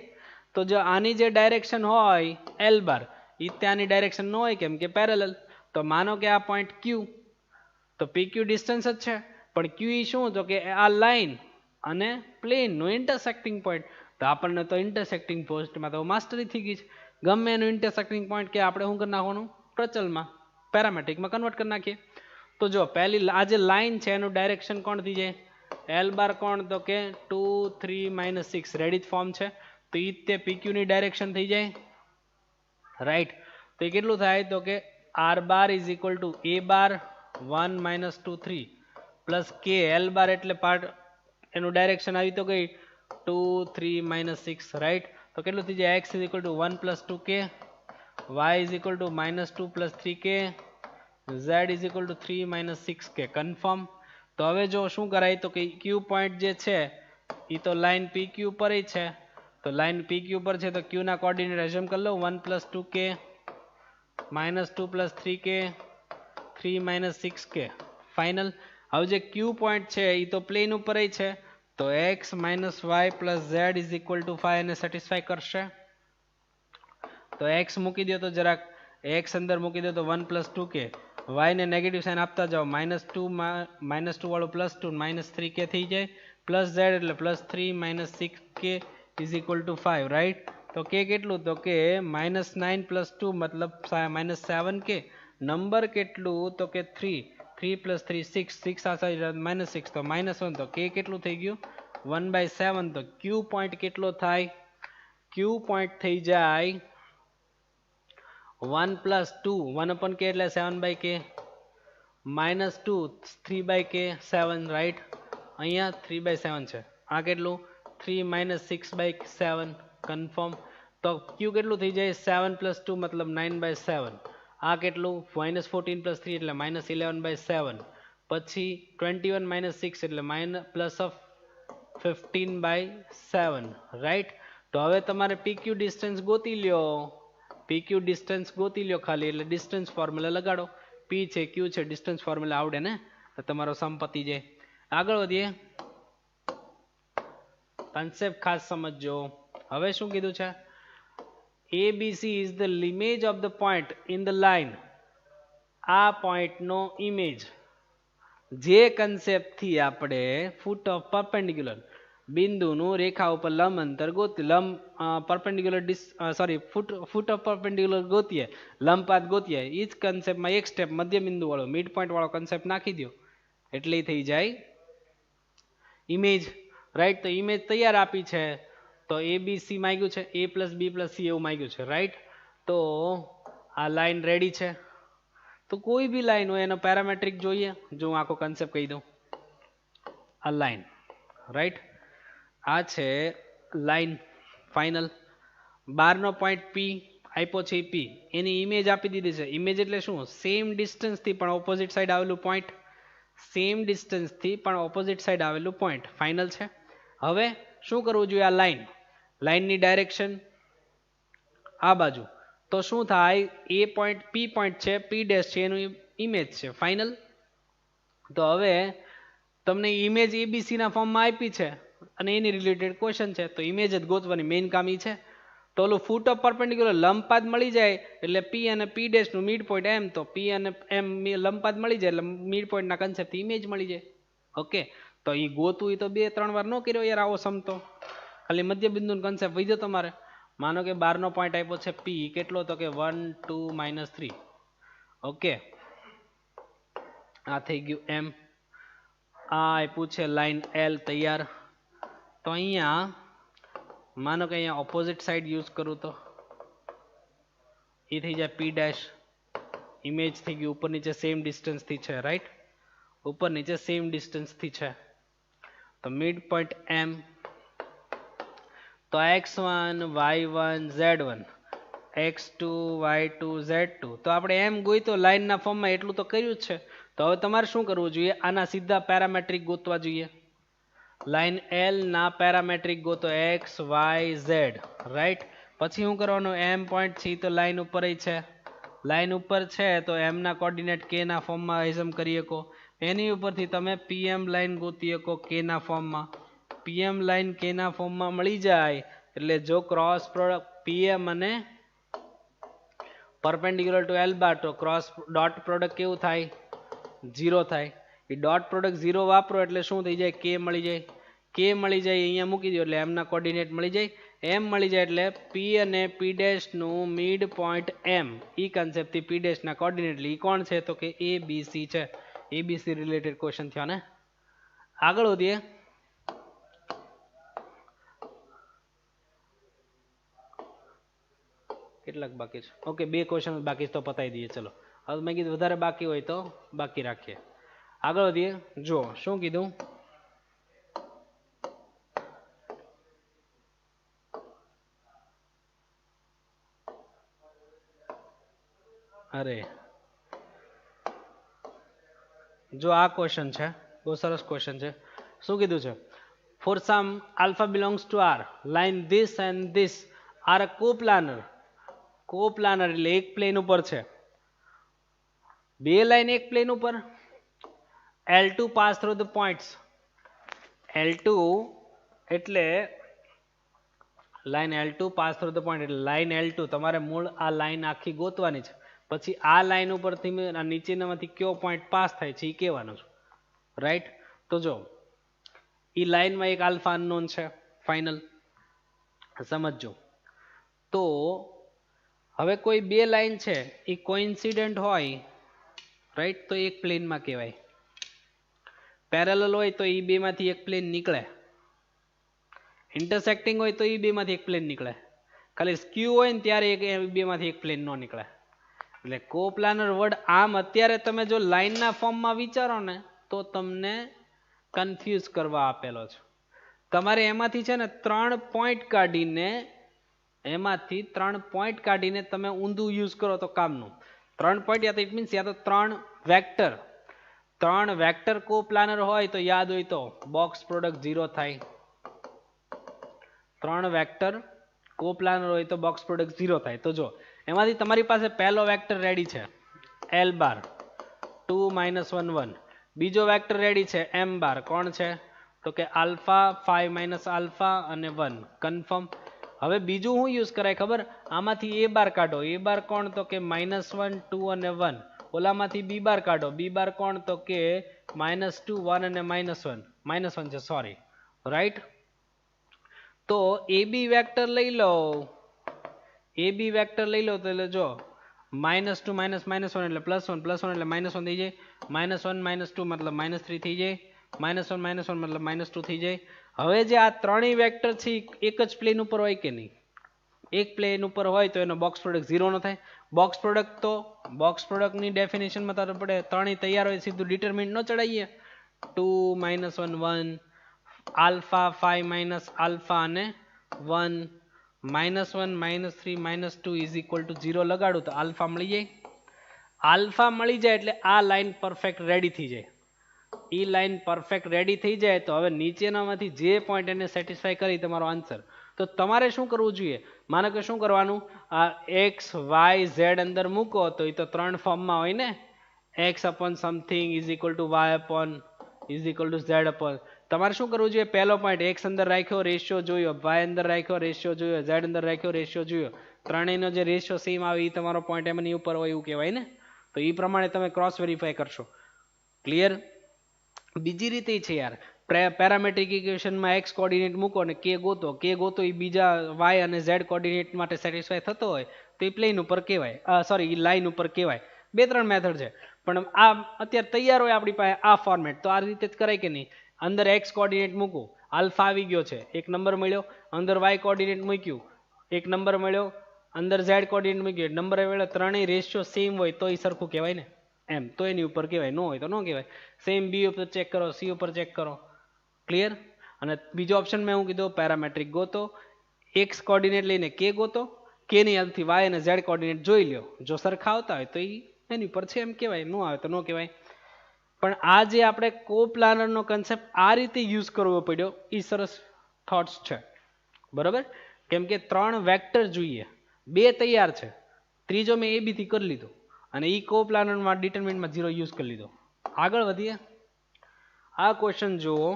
તો જો આની જે ડાયરેક્શન હોય એલ બાર, એ ત્યાંની ડાયરેક્શન ન હોય, કેમ કે પેરેલલ. તો માનો કે આ પોઈન્ટ ક્યુ, તો પી ક્યુ ડિસ્ટન્સ જ છે, પણ ક્યુ ઈ શું? તો કે આ લાઈન અને પ્લેનનું ઇન્ટરસેક્ટિંગ પોઈન્ટ. તો આપણને તો ઇન્ટરસેક્ટિંગ પોઈન્ટમાં તો માસ્ટરી થઈ ગઈ છે. ગમે એનું ઇન્ટરસેક્ટિંગ પોઈન્ટ કે આપણે શું કરી નાખવાનું, પ્રચલમાં પેરામેટ્રિકમાં કન્વર્ટ કરી નાખીએ. તો જો પહેલી આ જે લાઈન છે એનું ડાયરેક્શન કોણ થઈ જાય? એલ બાર કોણ? તો કે 2 3 - 6 રેડી ફોર્મ છે, તો એ તે પીક્યુ ની ડાયરેક્શન થઈ જાય, રાઈટ. તો એ કેટલું થાય? તો કે r bar = a bar 1 - 2 3 plus k l bar એટલે પાર્ટ એનું ડાયરેક્શન આવી તો ગઈ 2 3 - 6, રાઈટ. તો કેટલું થઈ જાય? x = 1 + 2k, y = -2 + 3k, z = 3 - 6k. Confirm. તો હવે જો શું કરાય, તો કે ક્યુ પોઈન્ટ જે છે એ તો લાઈન પી ક્યુ પર છે, તો લાઈન પી ક્યુ પર છે તો ક્યુ ના કોઓર્ડિનેટ એઝ્યુમ કરી લો, 1 + 2k, -2 + 3k, 3 - 6k, ફાઇનલ. હવે જે ક્યુ પોઈન્ટ છે એ તો પ્લેન ઉપર છે, તો x - y + z = 5 એને સેટિસ્ફાય કરશે. તો x મૂકી દો, તો જરાક x અંદર મૂકી દો તો 1 + 2k, y ને નેગેટિવ સાઇન આપતા જાઓ, -2 વાળું +2 -3k થઈ જાય, પ્લસ z એટલે +3 - 6k = 5, રાઈટ. તો k કેટલું? તો કે -9 + 2 મતલબ -7k. નંબર કેટલું? તો કે 3 + 3 6, 6 આ સાઈડ -6, તો -1, તો k કેટલું થઈ ગયું? 1/7. તો ક્યુ પોઈન્ટ કેટલો થાય? ક્યુ પોઈન્ટ થઈ જાય 1 + 2, 1/k એટલે 7/k, -2 3/k 7, રાઈટ. અહીંયા 3/7 છે, આ કેટલું? 3 - 6/7, કન્ફર્મ. તો ક્યુ કેટલું થઈ જાય? 7 + 2 મતલબ 9/7. આ કેટલું? -14 + 3 એટલે -11/7. પછી 21 - 6 એટલે +15/7, રાઈટ. તો હવે તમારે PQ ડિસ્ટન્સ ગોતી લ્યો, PQ ડિસ્ટન્સ ગોતી લ્યો ખાલી, એટલે ડિસ્ટન્સ ફોર્મ્યુલા લગાડો. P છે, Q છે, ડિસ્ટન્સ ફોર્મ્યુલા આવડે ને, તો તમારો સમ પતી જાય. આગળ વધીએ. કન્સેપ્ટ ખાસ સમજજો. હવે શું કીધું છે? ABC is the image of the point in the line. આ પોઈન્ટનો ઇમેજ જે કન્સેપ્ટથી આપણે ફૂટ ઓફ પરપેન્ડિક્યુલર, બિંદુનું રેખા ઉપર લંબ અંતર ગોતી લંબ પરપેન્ડિક્યુલર ફૂટ ઓફ પરપેન્ડિક્યુલર ગોતીએ લંબ પાથ ગોતીએ એ જ કન્સેપ્ટમાં એક સ્ટેપ મધ્ય બિંદુ વાળો મિડ પોઈન્ટ વાળો કન્સેપ્ટ નાખી દો એટલે થઈ જાય ઇમેજ રાઈટ. તો ઇમેજ તૈયાર આપી છે તો ABC માંગ્યું છે A+B+C એવું માંગ્યું છે રાઈટ. તો આ લાઈન રેડી છે. તો કોઈ બી લાઈન હોય એનો પેરામેટ્રિક જોઈએ. જો હું આખો કન્સેપ્ટ કહી દઉં આ લાઈન રાઈટ આ છે લાઈન ફાઇનલ 12નો પોઈન્ટ P આપ્યો છે P એની ઇમેજ આપી દીધી છે. ઇમેજ એટલે શું સેમ ડિસ્ટન્સથી પણ ઓપોઝિટ સાઈડ આવેલું પોઈન્ટ સેમ ડિસ્ટન્સથી પણ ઓપોઝિટ સાઈડ આવેલું પોઈન્ટ ફાઇનલ છે. હવે શું કરવું જોઈએ આ લાઈનની ડાયરેક્શન આ બાજુ તો શું થાય એ પોઈન્ટ P પોઈન્ટ છે P ડેશ છે એનું ઇમેજ છે ફાઇનલ. તો હવે તમને ઇમેજ ABC ના ફોર્મમાં આપી છે અને એની રિલેટેડ ક્વેશ્ચન છે તો ઇમેજ જ ગોતવાની મેઇન કામ ઈ છે. તો ઓલું ફૂટ ઓફ પરપેન્ડિક્યુલર લંબપાદ મળી જાય એટલે P અને P ડેશનું મિડ પોઈન્ટ M તો P અને M લંબપાદ મળી જાય એટલે મિડ પોઈન્ટના કન્સેપ્ટ ઇમેજ મળી જાય. ઓકે તો એ ગોતું એ તો 2-3 વાર ન કર્યો યાર આવો સમતો ખાલી મધ્ય બિંદુનો કન્સેપ્ટ વૈધો તમારે. માનો કે 12નો પોઈન્ટ આપ્યો છે P કેટલો તો કે 1 2 -3 ઓકે આ થઈ ગયું M આ આપ્યું છે લાઈન L તૈયાર. તો અહીંયા માનો કે અહીંયા ઓપોઝિટ સાઈડ યુઝ કરું તો એ થઈ જાય P ડેશ ઇમેજ થઈ ગયું ઉપર નીચે સેમ ડિસ્ટન્સથી છે રાઈટ ઉપર નીચે સેમ ડિસ્ટન્સથી છે. તો મિડ પોઈન્ટ M તો x1 y1 z1 x2 y2 z2 તો આપણે એમ ગોઈતો લાઈનના ફોર્મમાં એટલું તો કર્યું જ છે. તો હવે તમારે શું કરવું જોઈએ આના સીધા પેરામેટ્રિક ગોતવા જોઈએ. લાઈન L ના પેરામેટ્રિક ગોતો x y z રાઈટ. પછી શું કરવાનું M પોઈન્ટ છે તો લાઈન ઉપર છે લાઈન ઉપર છે તો M ના કોર્ડિનેટ k ના ફોર્મમાં એઝમ કરી શકો. એની ઉપરથી તમે PM લાઈન ગોતી શકો k ના ફોર્મમાં. PM લાઈન k ના ફોર્મમાં મળી જાય એટલે જો ક્રોસ પ્રોડક્ટ PM અને પરપેન્ડિક્યુલર ટુ L બાર તો ક્રોસ ડોટ પ્રોડક્ટ કેવું થાય 0 થાય. એ ડોટ પ્રોડક્ટ 0 વાપરો એટલે શું થઈ જાય k મળી જાય. k મળી જાય અહીંયા મૂકી દો એટલે M ના કોર્ડિનેટ મળી જાય. M મળી જાય એટલે P અને P ડેશ નું મિડ પોઈન્ટ M ઈ કન્સેપ્ટ થી P ડેશ ના કોર્ડિનેટ ઈ કોણ છે તો કે ABC છે. ABC રિલેટેડ ક્વેશ્ચન થયો ને. આગળ વધીએ કેટલાક બાકી છે ઓકે 2 ક્વેશ્ચન બાકી તો પતાવી દઈએ ચલો. હવે મેં કીધું વધારે બાકી હોય તો બાકી રાખીએ. આગળ વધીએ જો શું કીધું અરે જો આ ક્વેશ્ચન છે બહુ સરસ ક્વેશ્ચન છે. શું કીધું છે for some alpha belongs to R line this and this are a coplanar એટલે એક પ્લેન ઉપર છે બે લાઈન એક પ્લેન ઉપર L2 pass through the points L2 એટલે line L2 pass through the point એટલે લાઈન L2 તમારે મૂળ આ લાઈન આખી ગોતવાની છે પછી આ લાઈન ઉપરથી નીચેનામાંથી કયો પોઈન્ટ પાસ થાય છે એ કહેવાનું છે રાઈટ. તો જો એ લાઈનમાં એક આલ્ફા અનનોન છે ફાઇનલ સમજો. તો હવે કોઈ બે લાઈન છે એ કોઇન્સિડન્ટ હોય રાઈટ તો એક પ્લેનમાં કહેવાય. પેરેલલ હોય તો એ બેમાંથી એક પ્લેન નીકળે. ઇન્ટરસેક્ટિંગ હોય તો એ બેમાંથી એક પ્લેન નીકળે. ખાલી સ્ક્યુ હોય ને ત્યારે એક બેમાંથી એક પ્લેન ન નીકળે. એટલે કોપ્લાનર વર્ડ આમ અત્યારે તમે જો લાઈનના ફોર્મમાં વિચારો ને તો તમને કન્ફ્યુઝ કરવા આપેલો છે. તમારે એમાંથી છે ને 3 પોઈન્ટ કાઢીને તમે ઊંધું યુઝ કરો તો કામનું. 3 પોઈન્ટ યા તો ઇટ મીન્સ યા તો 3 વેક્ટર કોપ્લાનર હોય તો યાદ હોય તો બોક્સ પ્રોડક્ટ 0 થાય. 3 વેક્ટર કોપ્લાનર હોય તો બોક્સ પ્રોડક્ટ 0 થાય. તો જો એમાંથી તમારી પાસે પહેલો વેક્ટર રેડી છે L બાર 2 -1 1. બીજો વેક્ટર રેડી છે M બાર કોણ છે તો કે આલ્ફા 5 - આલ્ફા અને 1 કન્ફર્મ. હવે બીજું શું યુઝ કરાય ખબર આમાંથી A બાર કાઢો. A બાર કોણ તો કે -1 2 અને 1. ઓલામાંથી B બાર કાઢો. B બાર કોણ તો કે -2 1 અને -1 છે સોરી રાઈટ. તો એ બી વેક્ટર લઈ લો, એ બી વેક્ટર લઈ લો તો એટલે જો -2 -1 એટલે +1 +1 એટલે -1 થઈ જાય, -1 -2 મતલબ -3 થઈ જાય, -1 -1 મતલબ -2 થઈ જાય. હવે જે આ ત્રણેય વેક્ટર છે એક જ પ્લેન ઉપર હોય કે નહીં? એક પ્લેન ઉપર હોય તો એનો બોક્સ પ્રોડક્ટ 0 ન થાય. બોક્સ પ્રોડક્ટની ડેફિનેશનમાં તારે પડે ત્રણેય તૈયાર હોય સીધું ડિટરમિન્ટ ન ચડાવીએ. 2 -1 1 આલ્ફા 5 - આલ્ફા અને 1 -1 -3 -2 ઇઝ ઇક્વલ ટુ 0 લગાડું તો આલ્ફા મળી જાય. આલ્ફા મળી જાય એટલે આ લાઈન પરફેક્ટ રેડી થઈ જાય. એ લાઈન પરફેક્ટ રેડી થઈ જાય તો હવે નીચેનામાંથી જે પોઈન્ટ એને સેટિસ્ફાય કરી તમારો આન્સર. તો તમારે શું કરવું જોઈએ? માનો કે શું કરવાનું, આ એક્સ વાય ઝેડ અંદર મૂકો તો એ તો ત્રણ ફોર્મમાં હોય ને, x upon something is equal to y upon is equal to z upon. તમારે શું કરવું જોઈએ? પહેલો પોઈન્ટ એક્સ અંદર રાખ્યો, રેશિયો જોયો, વાય અંદર રાખ્યો, રેશિયો જોયો, ઝેડ અંદર રાખ્યો, રેશિયો જોયો. ત્રણેયનો જે રેશિયો સેમ આવે એ તમારો પોઈન્ટ એમની ઉપર હોય એવું કહેવાય ને. તો એ પ્રમાણે તમે ક્રોસ વેરીફાઈ કરશો. ક્લિયર? બીજી રીતે છે યાર, પેરામેટ્રિક ઇક્વેશનમાં એક્સ કોર્ડિનેટ મૂકો અને કે ગોતો એ બીજા વાય અને ઝેડ કોર્ડિનેટ માટે સેટિસ્ફાય થતો હોય તો એ પ્લેન ઉપર કહેવાય, સોરી એ લાઈન ઉપર કહેવાય. બે ત્રણ મેથડ છે પણ આ અત્યારે તૈયાર હોય આપણી પાસે આ ફોર્મેટ તો આ રીતે જ કરાય કે નહીં. અંદર એક્સ કોર્ડિનેટ મૂકો, આલ્ફા આવી ગયો છે, એક નંબર મળ્યો. અંદર વાય કોર્ડિનેટ મૂક્યું, એક નંબર મળ્યો. અંદર ઝેડ કોર્ડિનેટ મૂક્યો, નંબર મળ્યો. ત્રણેય રેશિયો સેમ હોય તો એ સરખું કહેવાય ને, એમ તો એની ઉપર કહેવાય, ન હોય તો ન કહેવાય. સેમ બી ઉપર ચેક કરો, સી ઉપર ચેક કરો. ક્લિયર? અને બીજો ઓપ્શન મેં હું કીધું પેરામેટ્રિક ગોતો, એક્સ કોર્ડિનેટ લઈને કે ગોતો, કે ની હેલ્પથી વાય અને ઝેડ કોર્ડિનેટ જોઈ લ્યો. જો સરખા આવતા હોય તો એની ઉપર છે એમ કહેવાય, ન આવે તો ન કહેવાય. પણ આ જે આપણે કોપ્લાનરનો કન્સેપ્ટ આ રીતે યુઝ કરવો પડ્યો એ સરસ થોટ્સ છે. બરાબર? કેમ કે ત્રણ વેક્ટર જોઈએ, બે તૈયાર છે, ત્રીજો મેં એ બીથી કરી લીધો અને એ કોપ્લાનરમાં ડિટરમિન્ટમાં 0 યુઝ કરી લીધો. આગળ વધીએ. આ ક્વેશ્ચન જુઓ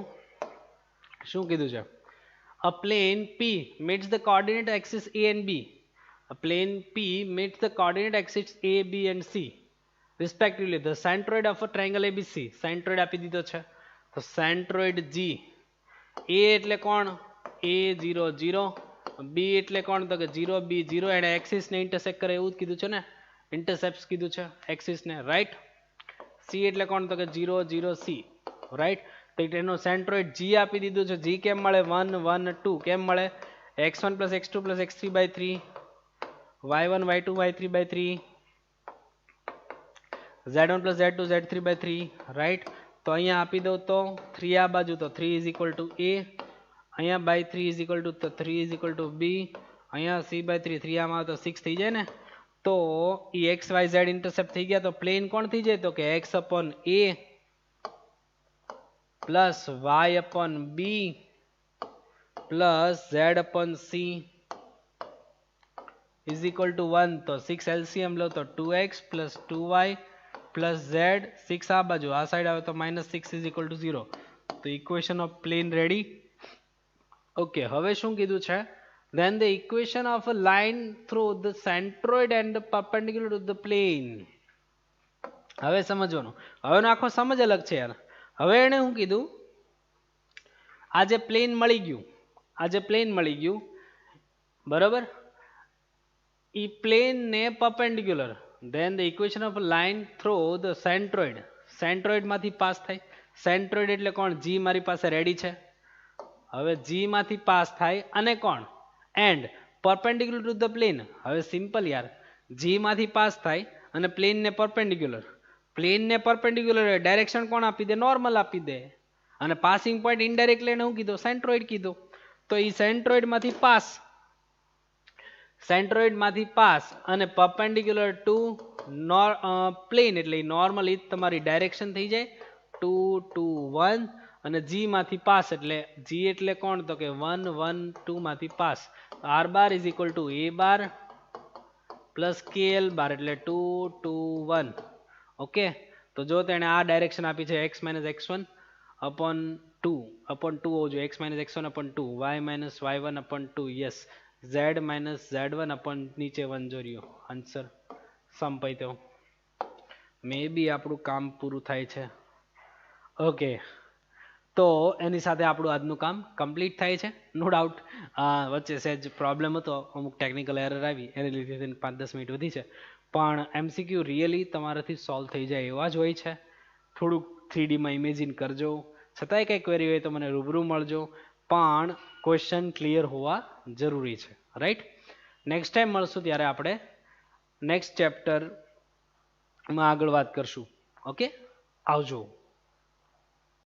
શું કીધું છે. A plane P meets the coordinate axis A and B. A plane P meets the coordinate axis A, B and C respectively. The centroid of a triangle ABC. Centroid આપી દીધો છે તો centroid G. A એટલે કોણ? A 0 0. B એટલે કોણ? તો કે 0 B 0. એને એક્સિસ ને ઇન્ટરસેક્ટ કરે એવું જ કીધું છે ને, ઇન્ટરસેપ્ટ કીધું છે એક્સિસ ને, રાઈટ? C એટલે કોણ? તો કે 0 0 C, રાઈટ? તો એનો સેન્ટ્રોઇડ G આપી દીધું છે. G કેમ મળે? 1 1 2 કેમ મળે? x1 + x2 + x3/3 y1 y2 y3/3 z1 + z2 z3/3, right? તો અહીંયા આપી દઉં તો 3 આ બાજુ તો 3 = a, અહીંયા by 3 = તો 3 = b, અહીંયા c/3 3 આમાં આવે તો 6 થઈ જાય ને. તો એ x y z ઇન્ટરસેપ્ટ થઈ ગયા તો પ્લેન કોણ થઈ જાય? તો કે x upon a plus y upon b plus z upon c is equal to 1. તો 6 LCM લો તો 2x plus 2y plus z, 6 આ બાજુ, આ સાઈડ આવે તો -6 is equal to 0. તો equation of plane ready. Okay, હવે શું કીધું છે? Then the equation of a line through the centroid and perpendicular to the plane. હવે સમજવાનું, હવે આખો સમજ અલગ છે યાર. હવે એને શું કીધું? આ જે પ્લેન મળી ગયું, બરાબર, એ પ્લેન ને perpendicular. Then the equation of line through the centroid માંથી પાસ થાય. સેન્ટ્રોઇડ એટલે કોણ? G મારી પાસે રેડી છે. હવે G માંથી પાસ થાય અને કોણ? And perpendicular to the plane. હવે સિમ્પલ યાર, G માંથી પાસ થાય અને પ્લેન ને પરપેન્ડિક્યુલર. પ્લેન ને પરપેન્ડિક્યુલર ડાયરેક્શન કોણ આપી દે? નોર્મલ આપી દે. અને પાસિંગ પોઈન્ટ ઇનડાયરેક્ટ લઈને શું કીધું? સેન્ટ્રોઇડ કીધું. તો એ સેન્ટ્રોઇડ માંથી પાસ અને પરપેન્ડિક્યુલર ટુ પ્લેન એટલે નોર્મલ એ તમારી ડાયરેક્શન થઈ જાય 2 2 1. અને G માંથી પાસ એટલે G એટલે કોણ? તો કે 1 1 2 માંથી pass. r bar is equal to a bar plus kl bar એટલે 2 2 1. ઓકે, તો જો તેને આ ડાયરેક્શન આપી છે x - x1 upon 2 હોવું જોઈએ, x - x1 upon 2, y - y1 upon 2, yes, z - z1 upon નીચે 1 જો રહ્યો આન્સર. સંપાઈ તો મે બી આપણું કામ પૂરું થાય છે. ઓકે, તો એની સાથે આપણું આજનું કામ કમ્પ્લીટ થાય છે. નો ડાઉટ વચ્ચે સહેજ પ્રોબ્લેમ હતો, અમુક ટેકનિકલ એરર આવી, એને લીધે 5-10 મિનિટ વધી છે. પણ એમસીક્યુ રિયલી તમારાથી સોલ્વ થઈ જાય એવા જ હોય છે. થોડુંક 3Dમાં ઇમેજિન કરજો, છતાંય કંઈ ક્વેરી હોય તો મને રૂબરૂ મળજો, પણ ક્વેશ્ચન ક્લિયર હોવા જરૂરી છે. રાઈટ, નેક્સ્ટ ટાઈમ મળશું ત્યારે આપણે નેક્સ્ટ ચેપ્ટરમાં આગળ વાત કરશું. ઓકે, આવજો.